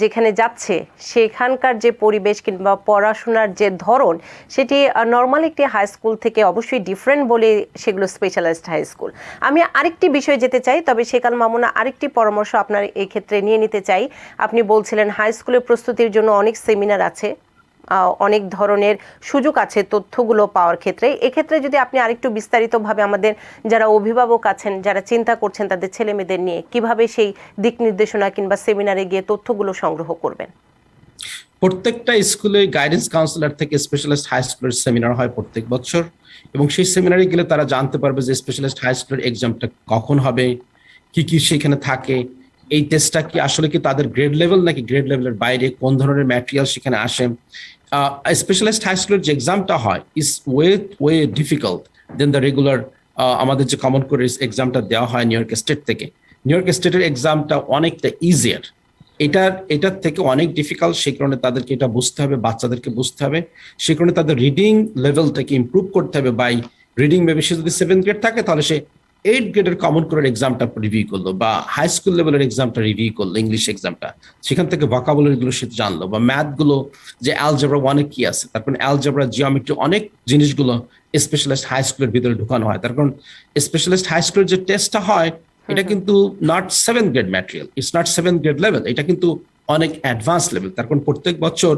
যেখানে যাচ্ছে সেখানকার যে পরিবেশ কিংবা পড়াশোনার যে ধরন, সেটি নর্মাল একটি হাই স্কুল থেকে অবশ্যই ডিফারেন্ট বলে সেগুলো স্পেশালাইজড হাই স্কুল। আমি আরেকটি বিষয়ে যেতে চাই, তবে শেকাল মামুনা আরেকটি পরামর্শ আপনার এই ক্ষেত্রে নিয়ে নিতে চাই। আপনি বলছিলেন হাই স্কুলের প্রস্তুতির জন্য অনেক সেমিনার আছে, অনেক ধরনের সুযোগ আছে তথ্যগুলো পাওয়ার ক্ষেত্রে। এক্ষেত্রে যদি আপনি আরেকটু বিস্তারিতভাবে আমাদের যারা অভিভাবক আছেন, যারা চিন্তা করছেন তাদের ছেলে মেয়েদের নিয়ে, কিভাবে সেই দিক নির্দেশনা কিংবা সেমিনারে গিয়ে তথ্যগুলো সংগ্রহ করবেন? প্রত্যেকটা স্কুলে গাইডেন্স কাউন্সিলর থেকে স্পেশালাইজড হাই স্কুলের সেমিনার হয় প্রত্যেক বছর, এবং সেই সেমিনারে গেলে তারা জানতে পারবে যে স্পেশালাইজড হাই স্কুলের এক্সামটা কখন হবে, কি কি সেখানে থাকে, এই টেস্টটা কি আসলে কি তাদের গ্রেড লেভেল নাকি গ্রেড লেভেলের বাইরে, কোন ধরনের ম্যাটেরিয়াল সেখানে আসে। স্পেশালাইজড হাই স্কুলের যে এক্সামটা হয় is way difficult than the regular আমাদের যে কমন করে এক্সামটা দেওয়া হয় নিউ ইয়র্ক স্টেট থেকে। নিউ ইয়র্ক স্টেটের এক্সামটা অনেকটা ইজিয়ার, এটার থেকে অনেক ডিফিকাল্ট। সেই কারণে তাদেরকে এটা বুঝতে হবে, বাচ্চাদেরকে বুঝতে হবে। সেই কারণে তাদের রিডিং লেভেলটাকে ইমপ্রুভ করতে হবে। বাই রিডিং মেবি সে যদি 7th গ্রেড থাকে, তাহলে সে 8th গ্রেডের কমন করে এক্সামটা রিভিউ করলো, বা হাই স্কুল লেভেলের এক্সামটা রিভিউ করলো, ইংলিশ এক্সামটা, সেখান থেকে ভোকাবুলারি গুলো সে জানলো, বা ম্যাথ গুলো যে অ্যালজেব্রা অনেক কি আছে, তারপর অ্যালজেব্রা, জিওমেট্রি, অনেক জিনিসগুলো স্পেশালাইজড হাই স্কুলের ভিতরে ঢুকানো হয়। তার কারণ স্পেশালাইজড হাই স্কুলের যে টেস্টটা হয়, এটা কিন্তু not 7th grade material, it's not 7th grade level, এটা কিন্তু অনেক অ্যাডভান্স লেভেল। তার কারণ প্রত্যেক বছর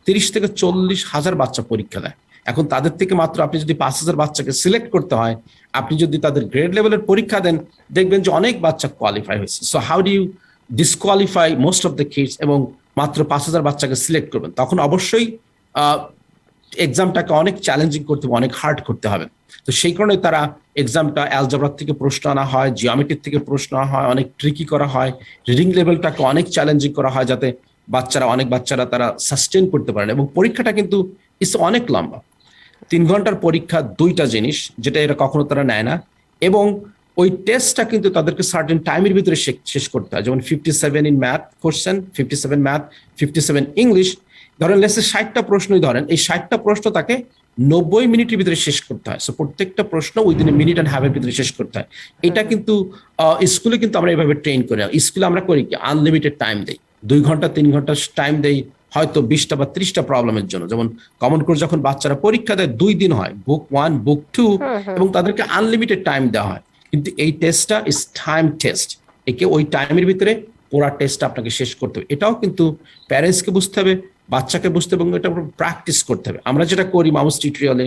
30 থেকে 40,000 বাচ্চা পরীক্ষা দেয়। এখন তাদের থেকে মাত্র আপনি যদি 5,000 বাচ্চাকে সিলেক্ট করতে হয়, আপনি যদি তাদের গ্রেড লেভেলের পরীক্ষা দেন, দেখবেন যে অনেক বাচ্চা কোয়ালিফাই হয়েছে। So how do you disqualify most of the kids, এবং মাত্র 5,000 বাচ্চাকে সিলেক্ট করবেন? তখন অবশ্যই এক্সামটাকে অনেক চ্যালেঞ্জিং করতে হবে, অনেক হার্ড করতে হবে। তো সেই কারণে তারা এক্সামটা অ্যালজেব্রা থেকে প্রশ্ন আনা হয়, জিওমেট্রি থেকে প্রশ্ন আনা হয়, অনেক ট্রিকি করা হয়, রিডিং লেভেলটাকে অনেক চ্যালেঞ্জিং করা হয় যাতে অনেক বাচ্চারা তারা সাস্টেন করতে পারেন। এবং পরীক্ষাটা কিন্তু অনেক লম্বা, 3 ঘন্টার পরীক্ষা, 2টা জিনিস যেটা এরা কখনো তারা নেয় না। এবং ওই টেস্টটা কিন্তু তাদেরকে সার্টেন টাইমের ভিতরে শেষ করতে হয়। যেমন 57 in math question, 57 math, 57 English, ধরেন লেসে 60টা প্রশ্নই ধরেন, এই 60টা প্রশ্ন তাকে 90 মিনিটের ভিতরে শেষ করতে হয়। সো প্রত্যেকটা প্রশ্ন উইদিন এ মিনিট অ্যান্ড হাফের ভিতরে শেষ করতে হয়। এটা কিন্তু স্কুলে কিন্তু আমরা এইভাবে ট্রেন করি না। স্কুলে আমরা করি কি, আনলিমিটেড টাইম দেই, 2 ঘন্টা 3 ঘন্টা টাইম দেই, হয়তো 20টা বা 30টা প্রবলেমের জন্য। যেমন কমন কোর্স যখন বাচ্চারা পরীক্ষা দেয় 2 দিন হয়, বুক 1 বুক 2, এবং তাদেরকে আনলিমিটেড টাইম দেওয়া হয়। কিন্তু এই টেস্টটা ইজ টাইম টেস্ট, একে ওই টাইমের ভিতরে পুরো টেস্টটা আপনাকে শেষ করতে হবে। এটাও কিন্তু প্যারেন্টসকে বুঝতে হবে, বাচ্চাকে বুঝতে হবে, এবং এটা প্র্যাকটিস করতে হবে। আমরা যেটা করি মাউস টিউটোরিয়ালে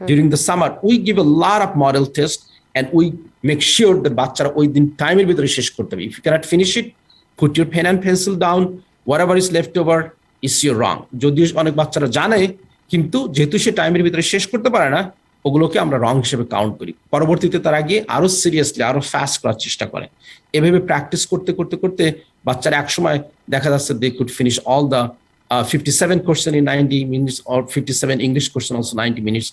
during the summer, we give a lot of model test and we make sure that বাচ্চারা ওই দিন টাইমের ভিতরে শেষ করতে হবে। If you can't finish it, put your pen and pencil down, whatever is left over is your wrong. যদিও অনেক বাচ্চারা জানে, কিন্তু যেহেতু সে টাইমের ভিতরে শেষ করতে পারে না, ওগুলোকে আমরা রং হিসেবে কাউন্ট করি। পরবর্তীতে তারা গিয়ে আরো সিরিয়াসলি আরো ফাস্ট করার চেষ্টা করে। এভাবে প্র্যাকটিস করতে করতে করতে বাচ্চারা একসময় দেখা যাচ্ছে they could finish all the 57 question in 90 minutes or 57 English question also 90 minutes.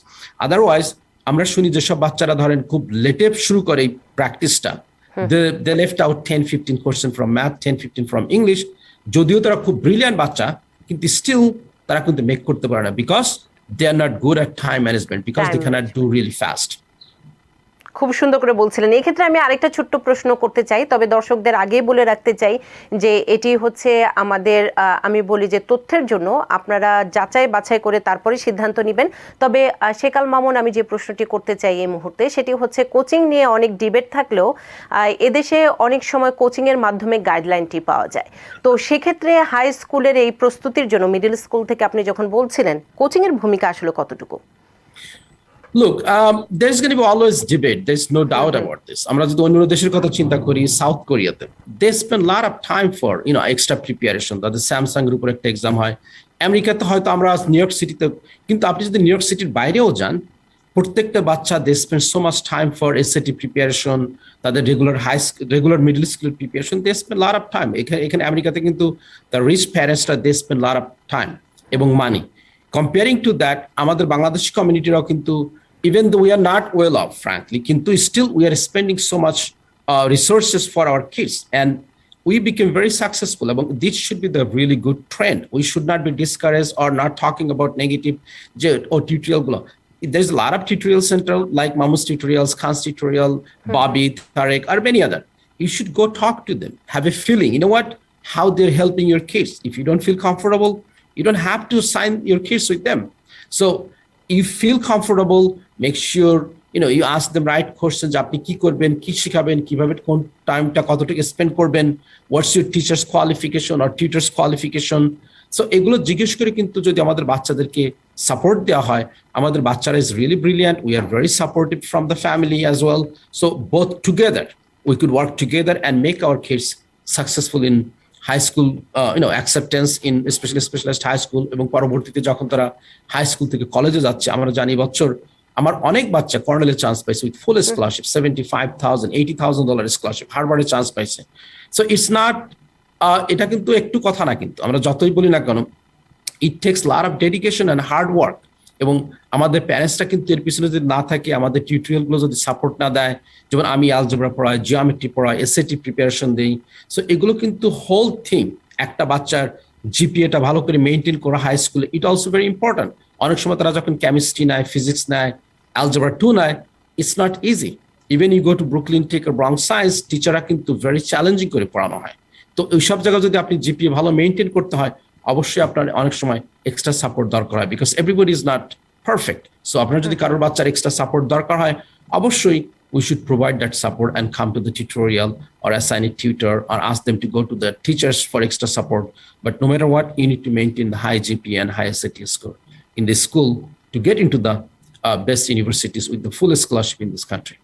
Otherwise আমরা শুনি যেসব বাচ্চারা ধরেন খুব লেটে শুরু করে এই প্র্যাকটিসটা, they left out 10-15 question from math, 10-15 from English. যদিও তারা খুব ব্রিলিয়ান্ট বাচ্চা, কিন্তু স্টিল তারা কিন্তু মেক করতে পারে না, because they are not good at time management, because they cannot do really fast. খুব সুন্দর করে বলছিলেন। এই ক্ষেত্রে আমি আরেকটা ছোট্ট প্রশ্ন করতে চাই, তবে দর্শকদের আগেই বলে রাখতে চাই যে এটি হচ্ছে আমাদের আমি বলি যে তথ্যের জন্য, আপনারা যাচাই বাছাই করে তারপরে সিদ্ধান্ত নেবেন। তবে শেকাল মামুন, আমি যে প্রশ্নটি করতে চাই এই মুহূর্তে, সেটি হচ্ছে কোচিং নিয়ে অনেক ডিবেট থাকলেও এদেশে অনেক সময় কোচিংয়ের মাধ্যমে গাইডলাইনটি পাওয়া যায়। তো সেক্ষেত্রে হাই স্কুলের এই প্রস্তুতির জন্য মিডল স্কুল থেকে আপনি যখন বলছিলেন, কোচিংয়ের ভূমিকা আসলে কতটুকু? Look, there's going to be always debate. There's no doubt about this. আমরা যদি অন্য দেশের কথা চিন্তা করি, সাউথ কোরিয়াতে they spend a lot of time for extra preparation. তাদের স্যামসাং এর উপর একটা এক্সাম হয়। আমেরিকাতে হয়তো আমরা নিউ ইয়র্ক সিটিতে, কিন্তু আপনি যদি নিউ ইয়র্ক সিটির বাইরেও যান, প্রত্যেকটা বাচ্চা they spend so much time for SAT preparation, তাদের regular middle school preparation, they spend a lot of time. এখানে আমেরিকাতে কিন্তু the rich parents-রা they spend a lot of time এবং মানি। Comparing to that, আমাদের বাংলাদেশি কমিউনিটিরাও কিন্তু, even though we are not well off, frankly, কিন্তু still we are spending so much resources for our kids, and we became very successful. এবং this should be the really good trend. We should not be discouraged or not talking about negative or tutorial গুলো. There's a lot of tutorial center like Mamu's tutorials, Khan's tutorial, Bobby, Tarek, or many other. You should go talk to them, have a feeling, you know what, how they're helping your kids. If you don't feel comfortable, you don't have to sign your kids with them. So you feel comfortable, make sure you ask them right questions. আপনি কি করবেন, কি শিখাবেন, কিভাবে কোন টাইমটা কতটুকু spend করবেন, what's your teacher's qualification or tutor's qualification. So এগুলো জিজ্ঞেস করে কিন্তু যদি আমাদের বাচ্চাদেরকে সাপোর্ট দেওয়া হয়, আমাদের বাচ্চারা is really brilliant. We are very supportive from the family as well. So both together we could work together and make our kids successful in high school acceptance in specially specialized high school, এবং পরবর্তীতে যখন তারা high school থেকে কলেজে যাচ্ছে, আমরা জানি বছর আমার অনেক বাচ্চা কর্নেলে চান্স পাইছে উইথ ফুল স্কলারশিপ, $75,000, $80,000 স্কলারশিপ, হার্ভার্ডে চান্স পাইছে। সো ইটস নট, এটা কিন্তু একটু কথা না, কিন্তু আমরা যতই বলি না কেন, it takes lot of dedication and hard work. এবং আমাদের প্যারেন্টসরা কিন্তু এর পিছনে যদি না থাকে, আমাদের টিউটোরিয়ালগুলো যদি সাপোর্ট না দেয়, যেমন আমি অ্যালজেব্রা পড়াই, জিওমেট্রি পড়াই, এসএটি প্রিপারেশন দিই, সো এগুলো কিন্তু হোল থিং, একটা বাচ্চার জিপিএটা ভালো করে মেনটেন করা হাই স্কুলে, ইট অলসো ভেরি ইম্পর্টেন্ট। অনেক সময় তারা যখন কেমিস্ট্রি নেয়, ফিজিক্স নেয়, অ্যালজেব্রা 2 নেয়, it's not easy. Even you go to Brooklyn tech আর ব্রং সায়েন্স, টিচাররা কিন্তু ভেরি চ্যালেঞ্জিং করে পড়ানো হয়। তো ওইসব জায়গায় যদি আপনি জিপিএ ভালো মেনটেন করতে হয়, অবশ্যই আপনার অনেক সময় এক্সট্রা সাপোর্ট দরকার হয়, because everybody is not perfect. So আপনার যদি কারোর বাচ্চার এক্সট্রা সাপোর্ট দরকার হয়, অবশ্যই we should provide that support and come to the tutorial or assign a tutor or ask them to go to the teachers for extra support. But no matter what, you need to maintain the high GPA and high SAT score in this school to get into the best universities with the full scholarship in this country.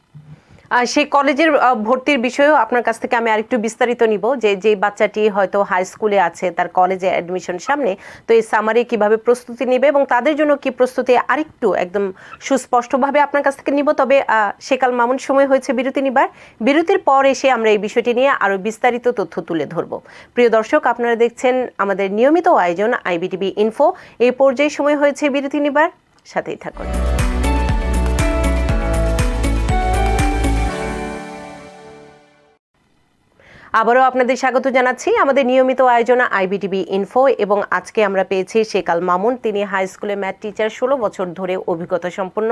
সেই কলেজের ভর্তির বিষয়েও আপনার কাছ থেকে আমি আরেকটু বিস্তারিত নিব, যে বাচ্চাটি হয়তো হাই স্কুলে আছে, তার কলেজে অ্যাডমিশন সামনে, তো এই সামারে কিভাবে প্রস্তুতি নেবে এবং তাদের জন্য কি প্রস্তুতি আরেকটু একদম সুস্পষ্টভাবে আপনার কাছ থেকে নিব। তবে সেকাল মামুন, সময় হয়েছে বিরতি নিবার। বিরতির পর এসে আমরা এই বিষয়টি নিয়ে আরো বিস্তারিত তথ্য তুলে ধরব। প্রিয় দর্শক, আপনারা দেখছেন আমাদের নিয়মিত আয়োজন আইবিটিভি ইনফো। এই পর্যায়ে সময় হয়েছে বিরতি নিবার, সাথেই থাকুন। আবারও আপনাদের স্বাগত জানাচ্ছি আমাদের নিয়মিত আয়োজন আইবিটিভি ইনফো। এবং আজকে আমরা পেয়েছি সেকাল মামুন। তিনি হাই স্কুলে ম্যাথ টিচার, 16 বছর ধরে অভিজ্ঞতা সম্পন্ন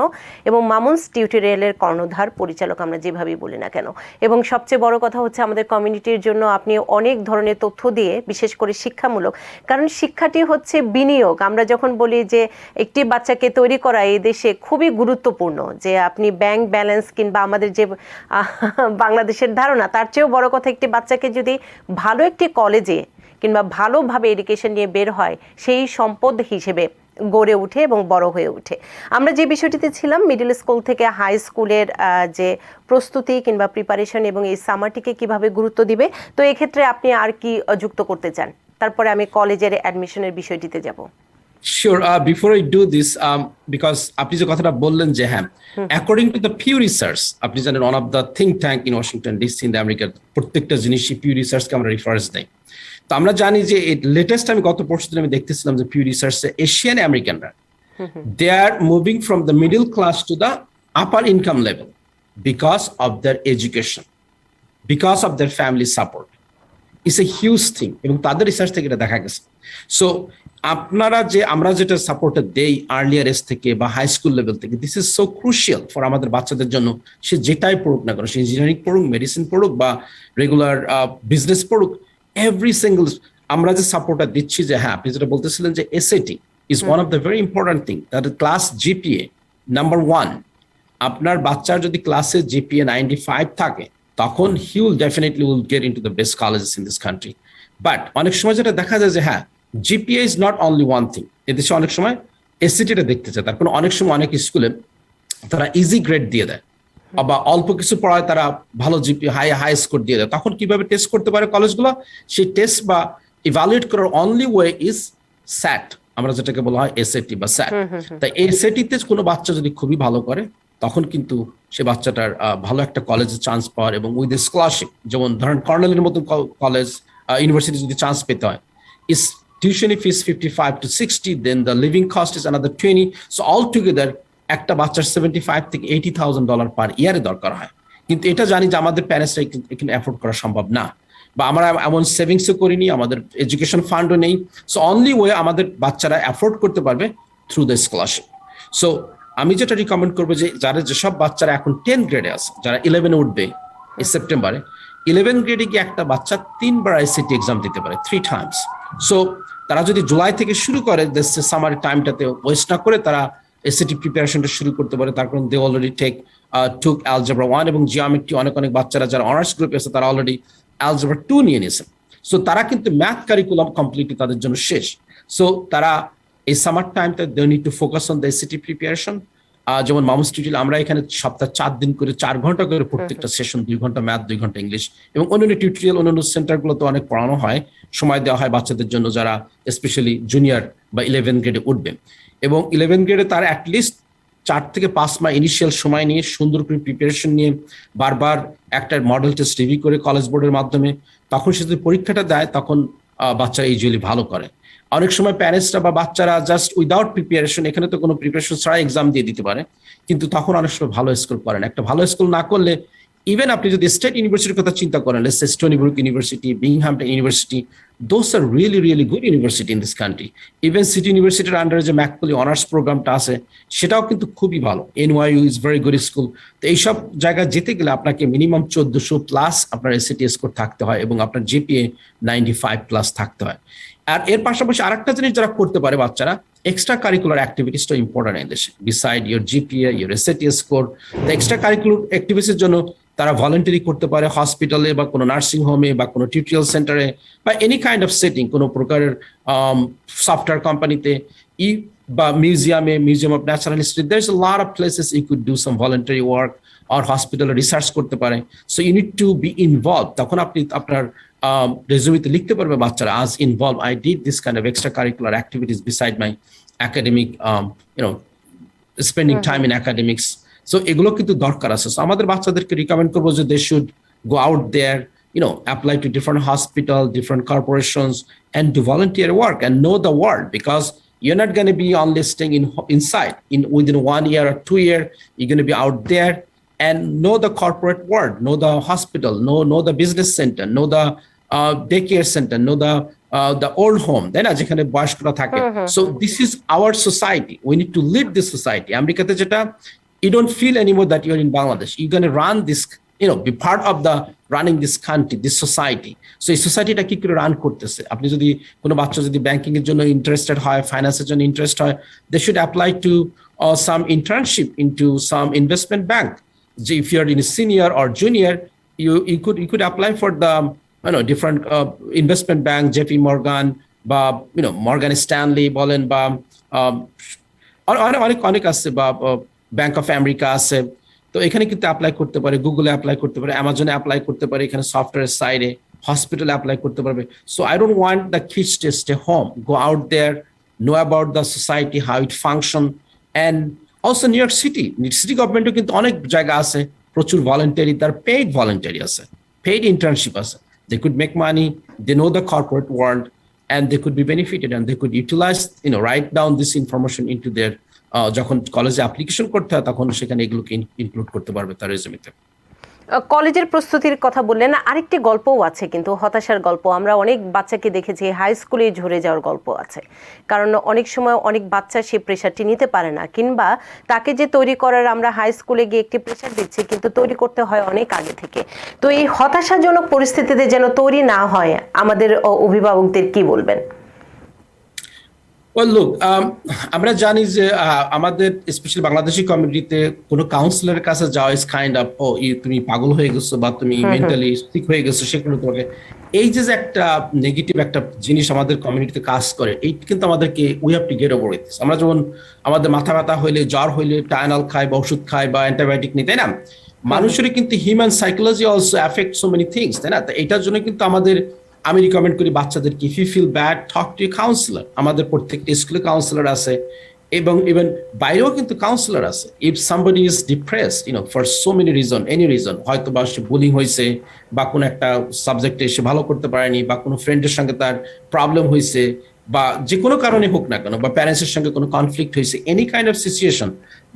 এবং মামুনস টিউটোরিয়ালের কর্ণধার পরিচালক, আমরা যেভাবেই বলি না কেন। এবং সবচেয়ে বড় কথা হচ্ছে, আমাদের কমিউনিটির জন্য আপনি অনেক ধরনের তথ্য দিয়ে, বিশেষ করে শিক্ষামূলক, কারণ শিক্ষাটি হচ্ছে বিনিয়োগ। আমরা যখন বলি যে একটি বাচ্চাকে তৈরি করা এই দেশে খুবই গুরুত্বপূর্ণ, যে আপনি ব্যাংক ব্যালেন্স কিংবা আমাদের যে বাংলাদেশের ধারণা, তার চেয়েও বড় কথা একটি বাচ্চাকে যদি ভালো একটি কলেজে কিংবা ভালোভাবে এডুকেশন নিয়ে বের হয়, সেই সম্পদ হিসেবে গড়ে ওঠে এবং বড় হয়ে ওঠে। আমরা যে বিষয়টিতে ছিলাম, মিডল স্কুল থেকে হাই স্কুলের যে প্রস্তুতি কিংবা প্রিপারেশন এবং এই সামারটিকে কিভাবে গুরুত্ব দিবে, তো এক্ষেত্রে আপনি আর কি যুক্ত করতে চান? তারপরে আমি কলেজের অ্যাডমিশনের বিষয়টিতে যাব। Sure. Before I do this, because আপনি যে কথাটা বললেন যে হ্যাঁ, according to the Pew Research, আপনি জানেন one of the think tank in Washington DC in the America, প্রত্যেকটা জিনিসই Pew Research কে আমরা রেফারেন্স দেই। তো আমরা জানি যে লেটেস্ট আমি গত পরশু দিন আমি দেখতেছিলাম যে Pew Research এশিয়ান আমেরিকানরা they are moving from the middle class to the upper income level because of their education, because of their family support. It's a huge thing এবং তাদের রিসার্চ থেকে এটা দেখা গেছে। সো আমরা যেটা সাপোর্টটা দেই আর্লিয়ার এজ থেকে বা হাই স্কুল লেভেল থেকে, this is so crucial for আমাদের বাচ্চাদের জন্য। সে যেটাই পড়ুক না কেন, সে ইঞ্জিনিয়ারিং পড়ুক, মেডিসিন পড়ুক বা রেগুলার বিজনেস পড়ুক, এভরি সিঙ্গল আমরা যে সাপোর্টটা দিচ্ছি, যে হ্যাঁ আপনি যেটা বলতেছিলেন যে SAT is one of the very important thing, that class GPA number 1। আপনার বাচ্চার যদি ক্লাসে জিপিএ 95 থাকে, তখন he will definitely will get into the best colleges in this country. But অনেক সময় যেটা দেখা যায় যে হ্যাঁ, GPA is not only one thing. এদেশে অনেক সময় এসসিটিটা দেখতে চায়, তারপর অনেক সময় অনেক স্কুলে তারা ইজি গ্রেড দিয়ে দেয় বা অল্প কিছু পড়ায় তারা ভালো জিপিএ হাই স্কোর দিয়ে দেয়। তখন কিভাবে টেস্ট করতে পারে কলেজগুলো? সেই টেস্ট বা ইভ্যালুয়েট করার অনলি ওয়ে ইজ স্যাট, আমরা যেটাকে বলা হয় এসএটি বা স্যাট। তাই এসএটিতে কোনো বাচ্চা যদি খুবই ভালো করে, তখন কিন্তু সে বাচ্চাটার ভালো একটা কলেজে চান্স পাওয়ার এবং উইথ স্কলারশিপ, যেমন ধরেন কর্নেলের মতো কলেজ ইউনিভার্সিটি যদি চান্স পেতে হয়, ইস টিউশনি fees 55 to 60, then the living cost is another 20। So all together একটা বাচ্চার $75,000 থেকে $80,000 পার ইয়ারে দরকার হয়। কিন্তু এটা জানি যে আমাদের প্যারেন্টসরা এখানে অ্যাফোর্ড করা সম্ভব না, বা আমরা এমন সেভিংসও করিনি, আমাদের এডুকেশন ফান্ডও নেই। সো অনলি ওয়ে আমাদের বাচ্চারা অ্যাফোর্ড করতে পারবে থ্রু দ্য স্কলারশিপ। সো আমি যেটা রিকমেন্ড করবো, যে যেসব বাচ্চারা এখন 10 গ্রেডে আছে, যারা 11-এ উঠবে এই সেপ্টেম্বরে, 11 গ্রেডে গিয়ে একটা বাচ্চা 3 বার আইসিটি এক্সাম দিতে পারে, 3 times। সো তারা যদি জুলাই থেকে শুরু করে, সামার টাইমটাতে ওয়েস্ট না করে তারা এসএটি প্রিপারেশনটা শুরু করতে পারে। তার কারণ দে অলরেডি টুক অ্যালজেব্রা 1 এবং জিওমেট্রি। অনেক বাচ্চারা যারা অনার্স গ্রুপে আছে তারা অলরেডি অ্যালজেব্রা 2 নিয়ে নিয়েছে। সো তারা কিন্তু ম্যাথ কারিকুলাম কমপ্লিটলি তাদের জন্য শেষ। সো তারা এই সামার টাইমটা they need to focus on the SAT preparation. যেমন মামুস টিউটোরিয়াল আমরা এখানে সপ্তাহে 4 দিন করে 4 ঘন্টা করে প্রত্যেকটা সেশন, 2 ঘন্টা ম্যাথ, 2 ঘন্টা ইংলিশ, এবং অন্যান্য টিউটোরিয়াল অন্যান্য সেন্টারগুলোতে অনেক পড়ানো হয়, সময় দেওয়া হয় বাচ্চাদের জন্য যারা স্পেশালি জুনিয়র বা 11 গ্রেডে উঠবে। এবং 11 গ্রেডে তার অ্যাটলিস্ট 4 থেকে 5 মাস ইনিশিয়াল সময় নিয়ে সুন্দর করে প্রিপারেশন নিয়ে বারবার একটা মডেল টেস্ট রিভিউ করে কলেজ বোর্ডের মাধ্যমে, তখন সে যদি পরীক্ষাটা দেয়, তখন বাচ্চা ইউজুয়ালি ভালো করে। অনেক সময় প্যারেন্টসরা বা বাচ্চারা জাস্ট উইদাউট প্রিপারেশন, এখানে তো কোনো প্রিপারেশন ছাড়া এক্সাম দিয়ে দিতে পারে, কিন্তু তখন অনেক সময় ভালো স্কোর করেন। একটা ভালো স্কোর না করলে, ইভেন আপনি যদি স্টেট ইউনিভার্সিটির কথা চিন্তা করেন, Stony Brook university, Binghamton university, those are really really good university in this country. Even city ইউনিভার্সিটির আন্ডারে যে ম্যাকপলি অনার্স প্রোগ্রামটা আছে, সেটাও কিন্তু খুবই ভালো। NYU is very good school. তো এইসব জায়গায় যেতে গেলে আপনাকে মিনিমাম 1400+ আপনার এসএটি স্কোর থাকতে হয় এবং আপনার জিপিএ 95+ থাকতে হয়। আর এর পাশাপাশি আরেকটা জিনিস যারা করতে পারে বাচ্চারা, এক্সট্রা কারিকুলার অ্যাক্টিভিটিসটা ইম্পর্টেন্ট এই দেশে। Beside your GPA, your SAT score, extra curricular অ্যাক্টিভিটিসের জন্য তারা ভলেন্টারি করতে পারে হসপিটালে বা কোনো নার্সিং হোমে বা কোনো টিউটোরিয়াল সেন্টারে বা এনি কাইন্ড অফ সেটিং, কোনো প্রকারের সফটওয়্যার কোম্পানিতে বা museum of natural history. There's a lot of places you could do some voluntary work আর হসপিটালে রিসার্চ করতে পারে। So you need to be involve. তখন আপনি আপনার রেজুমেতে লিখতে পারবে বাচ্চারা আজ involve, I did this kind of extra curricular activities beside my academic spending time in academics. So এগুলো কিন্তু দরকার আছে। সো আমাদের বাচ্চাদেরকে রিকমেন্ড করবো যে they should go out there, apply to different hospitals, different corporations, and do volunteer work and know the world, because you're not going to be only staying inside. Within 1 year or 2 years, you're going to be out there and know the corporate world, know the hospital, know the business center, know the daycare center, know the old home. Then যেখানে বয়স্করা থাকে. So this is our society. We need to lead this society. আমেরিকাতে যেটা, you don't feel anymore that you're in Bangladesh. You're going to run this, be part of the running this country, this society. So এই সোসাইটিটা কি করে run করতেছে। আপনি যদি কোনো বাচ্চা যদি ব্যাংকিং এর জন্য ইন্টারেস্টেড হয়, ফাইন্যান্সের জন্য ইন্টারেস্ট হয়, they should apply to some internship into some investment bank. If you're in a senior or junior, you could apply for the different investment bank, JP Morgan, বা Morgan Stanley বলেন, বা অনেক আছে, বা ব্যাংক অফ আমেরিকা আছে। তো এখানে কিন্তু অ্যাপ্লাই করতে পারে, গুগলে অ্যাপ্লাই করতে পারে, অ্যামাজনে অ্যাপ্লাই করতে পারে, এখানে সফটওয়্যার সাইডে, হসপিটালে অ্যাপ্লাই করতে পারবে। So I don't want the kids to stay home, go out there, know about the society, how it function. And also New York City গভর্নমেন্টও কিন্তু অনেক জায়গা আছে, প্রচুর ভলেন্টারি, তার পেইড ভলেন্টারি আছে, পেইড ইন্টার্নশিপ আছে। They could make money, they know the corporate world, and they could be benefited, and they could utilize, write down this information into their যখন কলেজে অ্যাপ্লিকেশন করতে হয় তখন সেখানে এগুলোকে ইনক্লুড করতে পারবে তার রেজুমেতে। কলেজের প্রস্তুতির কথা বললেন, আরেকটি গল্পও আছে কিন্তু হতাশার গল্প। আমরা অনেক বাচ্চাকে দেখেছি হাই স্কুলে ঝরে যাওয়ার গল্প আছে, কারণ অনেক সময় অনেক বাচ্চা সেই প্রেশারটি নিতে পারে না, কিংবা তাকে যে তৈরি করার আমরা হাই স্কুলে গিয়ে একটি প্রেশার দিচ্ছি, কিন্তু তৈরি করতে হয় অনেক আগে থেকে। তো এই হতাশাজনক পরিস্থিতিতে যেন তৈরি না হয়, আমাদের অভিভাবকদের কি বলবেন? Well, look, আমরা জানি যে আমাদের স্পেশালি বাংলাদেশি কমিউনিটিতে কোনো কাউন্সিলরের কাছে যাওয়া ইজ কাইন্ড অফ, তুমি পাগল হয়ে গেছো বা তুমি মেন্টালি ঠিক হয়ে গেছো, সেগুলো তোমাকে এই যে একটা নেগেটিভ একটা জিনিস আমাদের কমিউনিটিতে কাজ করে, এই কিন্তু আমাদেরকে we have to get over it. আমরা যেমন আমাদের মাথা ব্যথা হইলে, জ্বর হইলে টাইনাল খাই বা ওষুধ খাই বা অ্যান্টিবায়োটিক নিই, তাই না? মানুষের কিন্তু human psychology also affect so many things, তাই না? তো এটার জন্য কিন্তু আমি রিকমেন্ড করি বাচ্চাদেরকে, if you feel bad, talk to counsellor. আমাদের প্রত্যেকটা স্কুলে কাউন্সিলর আছে, এবং ইভেন বাইরেও কিন্তু কাউন্সিলর আছে। If somebody is depressed, for so many reason, any reason, হয়তো বা সে বুলিং হয়েছে, বা কোনো একটা সাবজেক্টে সে ভালো করতে পারেনি, বা কোনো ফ্রেন্ডের সঙ্গে তার প্রবলেম হয়েছে, বা যে কোনো কারণে হোক না কেন, বা প্যারেন্টসের সঙ্গে কোনো কনফ্লিক্ট হয়েছে, any kind of situation,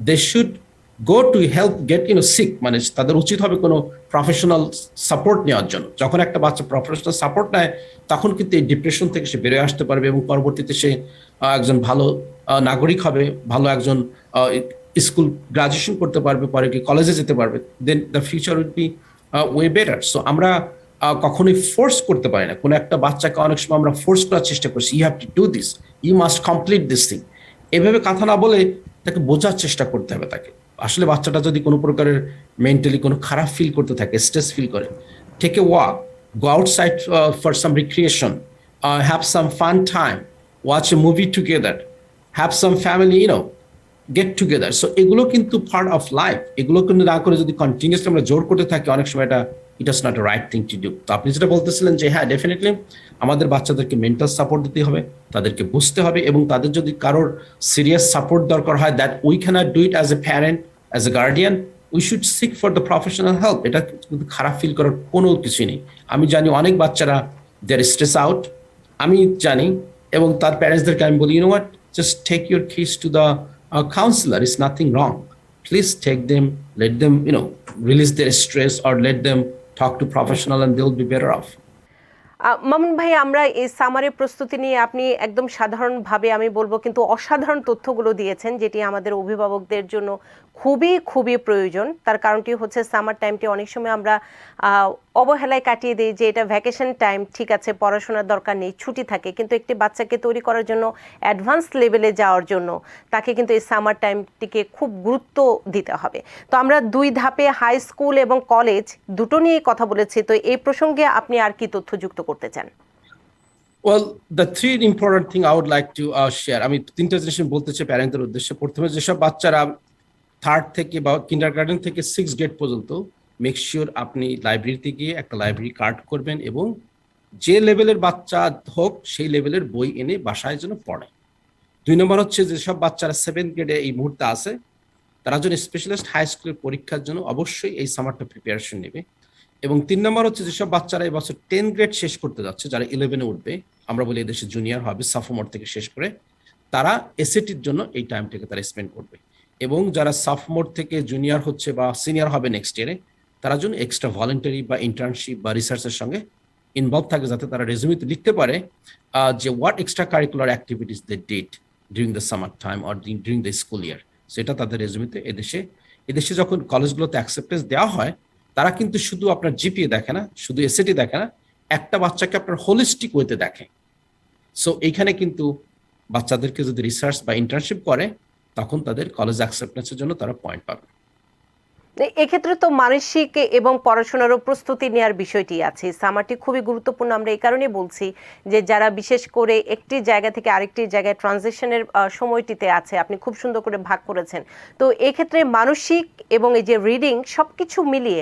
they should go to help get sick, মানে তাদের উচিত হবে কোনো প্রফেশনাল সাপোর্ট নেওয়ার জন্য। যখন একটা বাচ্চা প্রফেশনাল সাপোর্ট নেয়, তখন কিন্তু এই ডিপ্রেশন থেকে সে বেরোয় আসতে পারবে, এবং পরবর্তীতে সে একজন ভালো নাগরিক হবে, ভালো একজন স্কুল গ্রাজুয়েশন করতে পারবে, পরে কি কলেজে যেতে পারবে, then the future will be way better. So আমরা কখনোই ফোর্স করতে পারি না কোনো একটা বাচ্চাকে। অনেক সময় আমরা ফোর্স করার চেষ্টা করছি, you have to do this, you must complete this thing. এভাবে কথা না বলে তাকে বোঝার চেষ্টা করতে হবে তাকে। আসলে বাচ্চাটা যদি কোনো প্রকারের মেন্টালি কোনো খারাপ ফিল করতে থাকে, স্ট্রেস ফিল করে, take a walk, go outside for some recreation, have some fun time, watch a movie together, have some family, get together. So এগুলো কিন্তু পার্ট অফ লাইফ। এগুলো কিন্তু না করে যদি কন্টিনিউসলি আমরা জোর করতে থাকি, অনেক সময় এটা it is not a right thing to do. তো আপনি যেটা বলতেছিলেন যে হ্যাঁ, ডেফিনেটলি আমাদের বাচ্চাদেরকে মেন্টাল সাপোর্ট দিতে হবে, তাদেরকে বুঝতে হবে, এবং তাদের যদি কারোর সিরিয়াস সাপোর্ট দরকার হয়, that we cannot do it as a parent, as a guardian, we should seek for the professional help. এটা কিন্তু খারাপ ফিল করার কোনো কিছুই নেই। আমি জানি অনেক বাচ্চারা দে আর স্ট্রেস আউট, আমি জানি, এবং তার প্যারেন্টসদেরকে আমি বলি, what, just take your kids to the counselor, is nothing wrong. Please take them, let them, release their stress, or let them talk to professional, and they'll be better off. Mamun ভাই, আমরা এই সামারের প্রস্তুতি নিয়ে আপনি একদম সাধারণভাবে আমি বলবো কিন্তু অসাধারণ তথ্যগুলো দিয়েছেন, যেটি আমাদের অভিভাবকদের জন্য খুবই খুবই প্রয়োজন। তার কারণটি হচ্ছে সামার টাইমটি অনেক সময় আমরা অবহেলায় কাটিয়ে দিই, যে এটা ভ্যাকেশন টাইম, ঠিক আছে, পড়াশোনার দরকার নেই, ছুটি থাকে, কিন্তু একটি বাচ্চাকে তৈরি করার জন্য, অ্যাডভান্স লেভেলে যাওয়ার জন্য তাকে কিন্তু এই সামার টাইমটিকে খুব গুরুত্ব দিতে হবে। তো আমরা 2 ধাপে হাই স্কুল এবং কলেজ দুটো নিয়েই কথা বলেছি। তো এই প্রসঙ্গে আপনি আর কি তথ্য যুক্ত করতে চান? Well, the 3 important thing I would like to share, আমি 3টা জিনিস বলতে চাই প্যারেন্টদের উদ্দেশ্যে। প্রথমে, যেসব বাচ্চারা থার্ড থেকে বা কিন্ডারগার্টেন থেকে 6 গ্রেড পর্যন্ত মেক শিওর আপনি লাইব্রেরিতে গিয়ে একটা লাইব্রেরি কার্ড করবেন এবং যে লেভেলের বাচ্চা হোক সেই লেভেলের বই এনে বাসায় যেন পড়ে। 2 নম্বর হচ্ছে যেসব বাচ্চারা 7th গ্রেডে এই মুহূর্তে আছে তারা যেন স্পেশালিস্ট হাই স্কুলের পরীক্ষার জন্য অবশ্যই এই সামারটা প্রিপারেশন নেবে। এবং 3 নম্বর হচ্ছে যেসব বাচ্চারা এই বছর 10 গ্রেড শেষ করতে যাচ্ছে, যারা 11-এ উঠবে, আমরা বলি এদেশে জুনিয়র হবে, সফোমোর থেকে শেষ করে, তারা এসএটির জন্য এই টাইমটাকে তারা স্পেন্ড করবে। এবং যারা সফোমোর থেকে জুনিয়র হচ্ছে বা সিনিয়র হবে নেক্সট ইয়ারে, তারা জন্য এক্সট্রা ভলেন্টারি বা ইন্টার্নশিপ বা রিসার্চের সঙ্গে ইনভলভ থাকে, যাতে তারা রেজুমেতে লিখতে পারে যে what extra curricular activities they did during the summer time or during the school year. সেটা তাদের রেজুমেতে এদেশে যখন কলেজগুলোতে অ্যাকসেপ্টেন্স দেওয়া হয়, তারা কিন্তু শুধু আপনার জিপিএ দেখে না, শুধু এসএটি দেখে না, একটা বাচ্চাকে আপনার হোলিস্টিক ওয়েতে দেখে। সো এইখানে কিন্তু বাচ্চাদেরকে যদি রিসার্চ বা ইন্টার্নশিপ করে, তখন তাদের কলেজ অ্যাকসেপ্টেন্সের জন্য তারা পয়েন্ট পাবে। এক্ষেত্রে তো মানসিক এবং পড়াশোনারও প্রস্তুতি নেওয়ার বিষয়টি আছে। সামারটি খুবই গুরুত্বপূর্ণ, আমরা এই কারণে বলছি যে যারা বিশেষ করে একটি জায়গা থেকে আরেকটি জায়গায় ট্রানজিশনের সময়টিতে আছে, আপনি খুব সুন্দর করে ভাগ করেছেন। তো এক্ষেত্রে মানসিক এবং এই যে রিডিং সবকিছু মিলিয়ে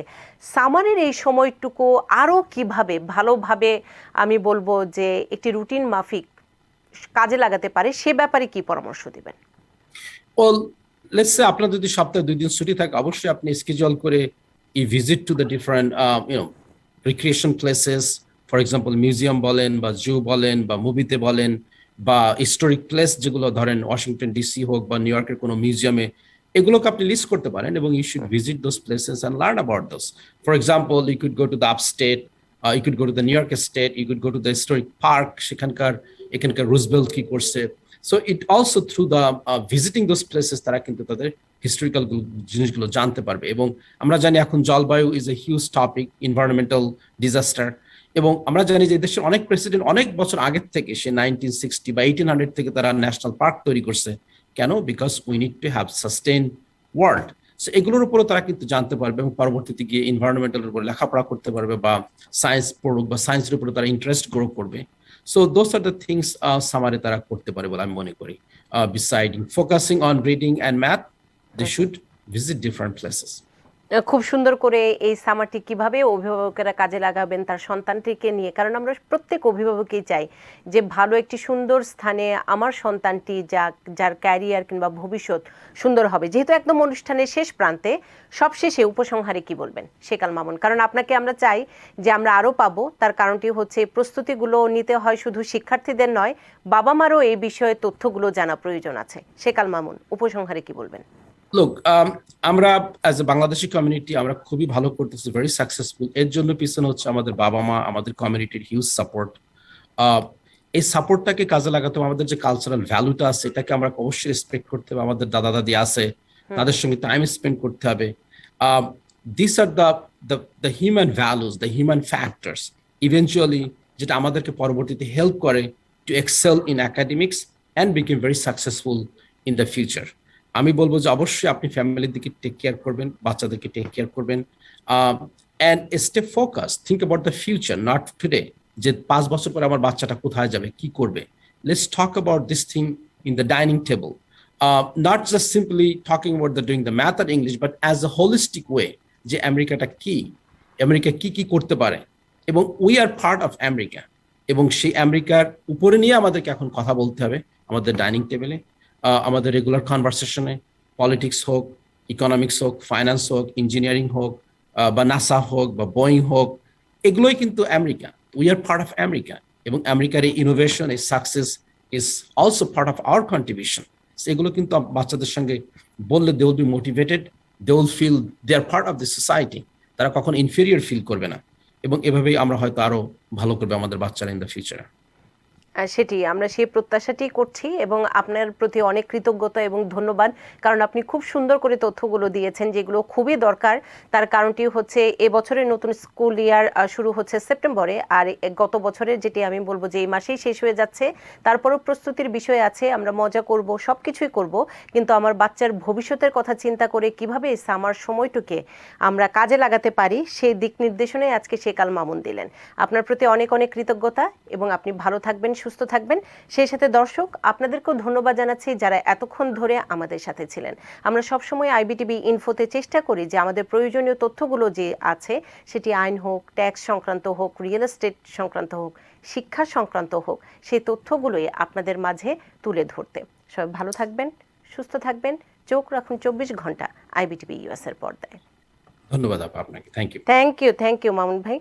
সামারের এই সময়টুকু আরও কিভাবে ভালোভাবে আমি বলবো যে একটি রুটিন মাফিক কাজে লাগাতে পারে, সে ব্যাপারে কি পরামর্শ দিবেন? লেটস সে আপনার যদি সপ্তাহে 2 দিন ছুটি থাকে, অবশ্যই আপনি স্কেজুয়াল করে a visit to the different recreation places, for example museum বলেন বা জু বলেন বা মুভিতে বলেন বা হিস্টোরিক প্লেস যেগুলো ধরেন ওয়াশিংটন ডিসি হোক বা নিউ ইয়র্কের কোনো মিউজিয়ামে, এগুলোকে আপনি লিস্ট করতে পারেন এবং you should visit those places and learn about those. For example, you could go to the upstate, you could go to the New York state, you could go to the historic park, এখানকার Roosevelt কি করছে। So it also through the visiting those places তারা কিন্তু তাদের historical জিনিসগুলো জানতে পারবে। এবং আমরা জানি এখন জলবায়ু is a huge topic, environmental disaster. এবং আমরা জানি যে দেশের অনেক প্রেসিডেন্ট অনেক বছর আগের থেকে, সে 1960 বা 1800 থেকে তারা ন্যাশনাল পার্ক তৈরি করছে। কেন? Because we need to have sustain world. So এগুলোর উপরও তারা কিন্তু জানতে পারবে এবং পরবর্তীতে গিয়ে এনভায়রনমেন্টালের উপর লেখাপড়া করতে পারবে বা সায়েন্স পড়ুক বা সায়েন্সের উপরে তারা ইন্টারেস্ট গ্রো করবে। So those are the things সামারে তারা করতে পারে বলে আমি মনে করি। Besides focusing on reading and math, they should visit different places. খুব সুন্দর করে এই সামারটি কিভাবে অভিভাবকেরা কাজে লাগাবেন তার সন্তানটিকে নিয়ে, কারণ আমরা প্রত্যেক অভিভাবকই চাই যে ভালো একটি সুন্দর স্থানে আমার সন্তানটি যার ক্যারিয়ার কিংবা ভবিষ্যৎ সুন্দর হবে। যেহেতু একদম অনুষ্ঠানের শেষ প্রান্তে, সবশেষে উপসংহারে কি বলবেন শেকাল মামুন? কারণ আপনাকে আমরা চাই যে আমরা আরও পাবো, তার কারণটি হচ্ছে প্রস্তুতিগুলো নিতে হয় শুধু শিক্ষার্থীদের নয়, বাবা মারও এই বিষয়ে তথ্যগুলো জানা প্রয়োজন আছে। শেকাল মামুন, উপসংহারে কি বলবেন? লোক, আমরা অ্যাজ এ বাংলাদেশি কমিউনিটি আমরা খুবই ভালো করতেছি, ভেরি সাকসেসফুল। এর জন্য পিছনে হচ্ছে আমাদের বাবা মা, আমাদের কমিউনিটির হিউজ সাপোর্ট। এই সাপোর্টটাকে কাজে লাগাতে হবে। আমাদের যে কালচারাল ভ্যালুটা আছে এটাকে আমরা অবশ্যই রেসপেক্ট করতে হবে। আমাদের দাদা দাদি আছে, তাদের সঙ্গে টাইম স্পেন্ড করতে হবে। This are the human values, the human factors eventually, যেটা আমাদেরকে পরবর্তীতে হেল্প করে to excel in academics and became very successful in the future. আমি বলবো যে অবশ্যই আপনি ফ্যামিলির দিকে টেক কেয়ার করবেন, বাচ্চাদেরকে টেক কেয়ার করবেন, and stay focus, think about the future, not today, যে 5 বছর পরে আমার বাচ্চাটা কোথায় যাবে, কি করবে। Let's talk about this thing in the dining table, not just simply talking about the doing the math আর English, but as a holistic way, যে আমেরিকাটা কি, আমেরিকা কি কি করতে পারে এবং we are part of America. এবং সেই আমেরিকার উপরে নিয়ে আমাদেরকে এখন কথা বলতে হবে আমাদের ডাইনিং টেবিলে, আমাদের রেগুলার কনভারসেশনে, পলিটিক্স হোক, ইকোনমিক্স হোক, ফাইন্যান্স হোক, ইঞ্জিনিয়ারিং হোক, বা নাসা হোক বা বোয়িং হোক, এগুলোই কিন্তু America. We are part of America এবং আমেরিকার এই ইনোভেশন, এই success is also part of our contribution. এগুলো কিন্তু বাচ্চাদের সঙ্গে বললে they will be motivated, they will feel they are part of the society, তারা কখন ইনফেরিয়র ফিল করবে না। এবং এভাবেই আমরা হয়তো আরো ভালো করবে আমাদের বাচ্চারা ইন দ্য ফিউচার। সেটি আমরা সেই প্রত্যাশাটি করছি এবং আপনার প্রতি অনেক কৃতজ্ঞতা এবং ধন্যবাদ, কারণ আপনি খুব সুন্দর করে তথ্যগুলো দিয়েছেন যেগুলো খুবই দরকার। তার কারণটি হচ্ছে এবছরের নতুন স্কুল ইয়ার শুরু হচ্ছে সেপ্টেম্বরে, আর গত বছরের যেটি আমি বলবো যে এই মাসেই শেষ হয়ে যাচ্ছে। তারপরও প্রস্তুতির বিষয় আছে, আমরা মজা করব, সব কিছুই করব, কিন্তু আমার বাচ্চার ভবিষ্যতের কথা চিন্তা করে কিভাবে এই সামার সময়টুকে আমরা কাজে লাগাতে পারি সেই দিক নির্দেশনায় আজকে শেকাল মামুন দিলেন। আপনার প্রতি অনেক অনেক কৃতজ্ঞতা এবং আপনি ভালো থাকবেন, সুস্থ থাকবেন। সেই সাথে দর্শক আপনাদেরকেও ধন্যবাদ জানাচ্ছি যারা এতক্ষণ ধরে আমাদের সাথে ছিলেন। আমরা সবসময় আইবিটিভি ইনফোতে চেষ্টা করি যে আমাদের প্রয়োজনীয় তথ্যগুলো যে আছে সেটি আইন হোক, ট্যাক্স সংক্রান্ত হোক, রিয়েল এস্টেট সংক্রান্ত হোক, শিক্ষা সংক্রান্ত হোক, সেই তথ্যগুলোই আপনাদের মাঝে তুলে ধরতে। সবাই ভালো থাকবেন, সুস্থ থাকবেন, চোখ রাখুন 24 ঘন্টা আইবিটিভি ইউএস এর পর্দায়। ধন্যবাদ আপনাকে। Thank you. Thank you Mamun ভাই।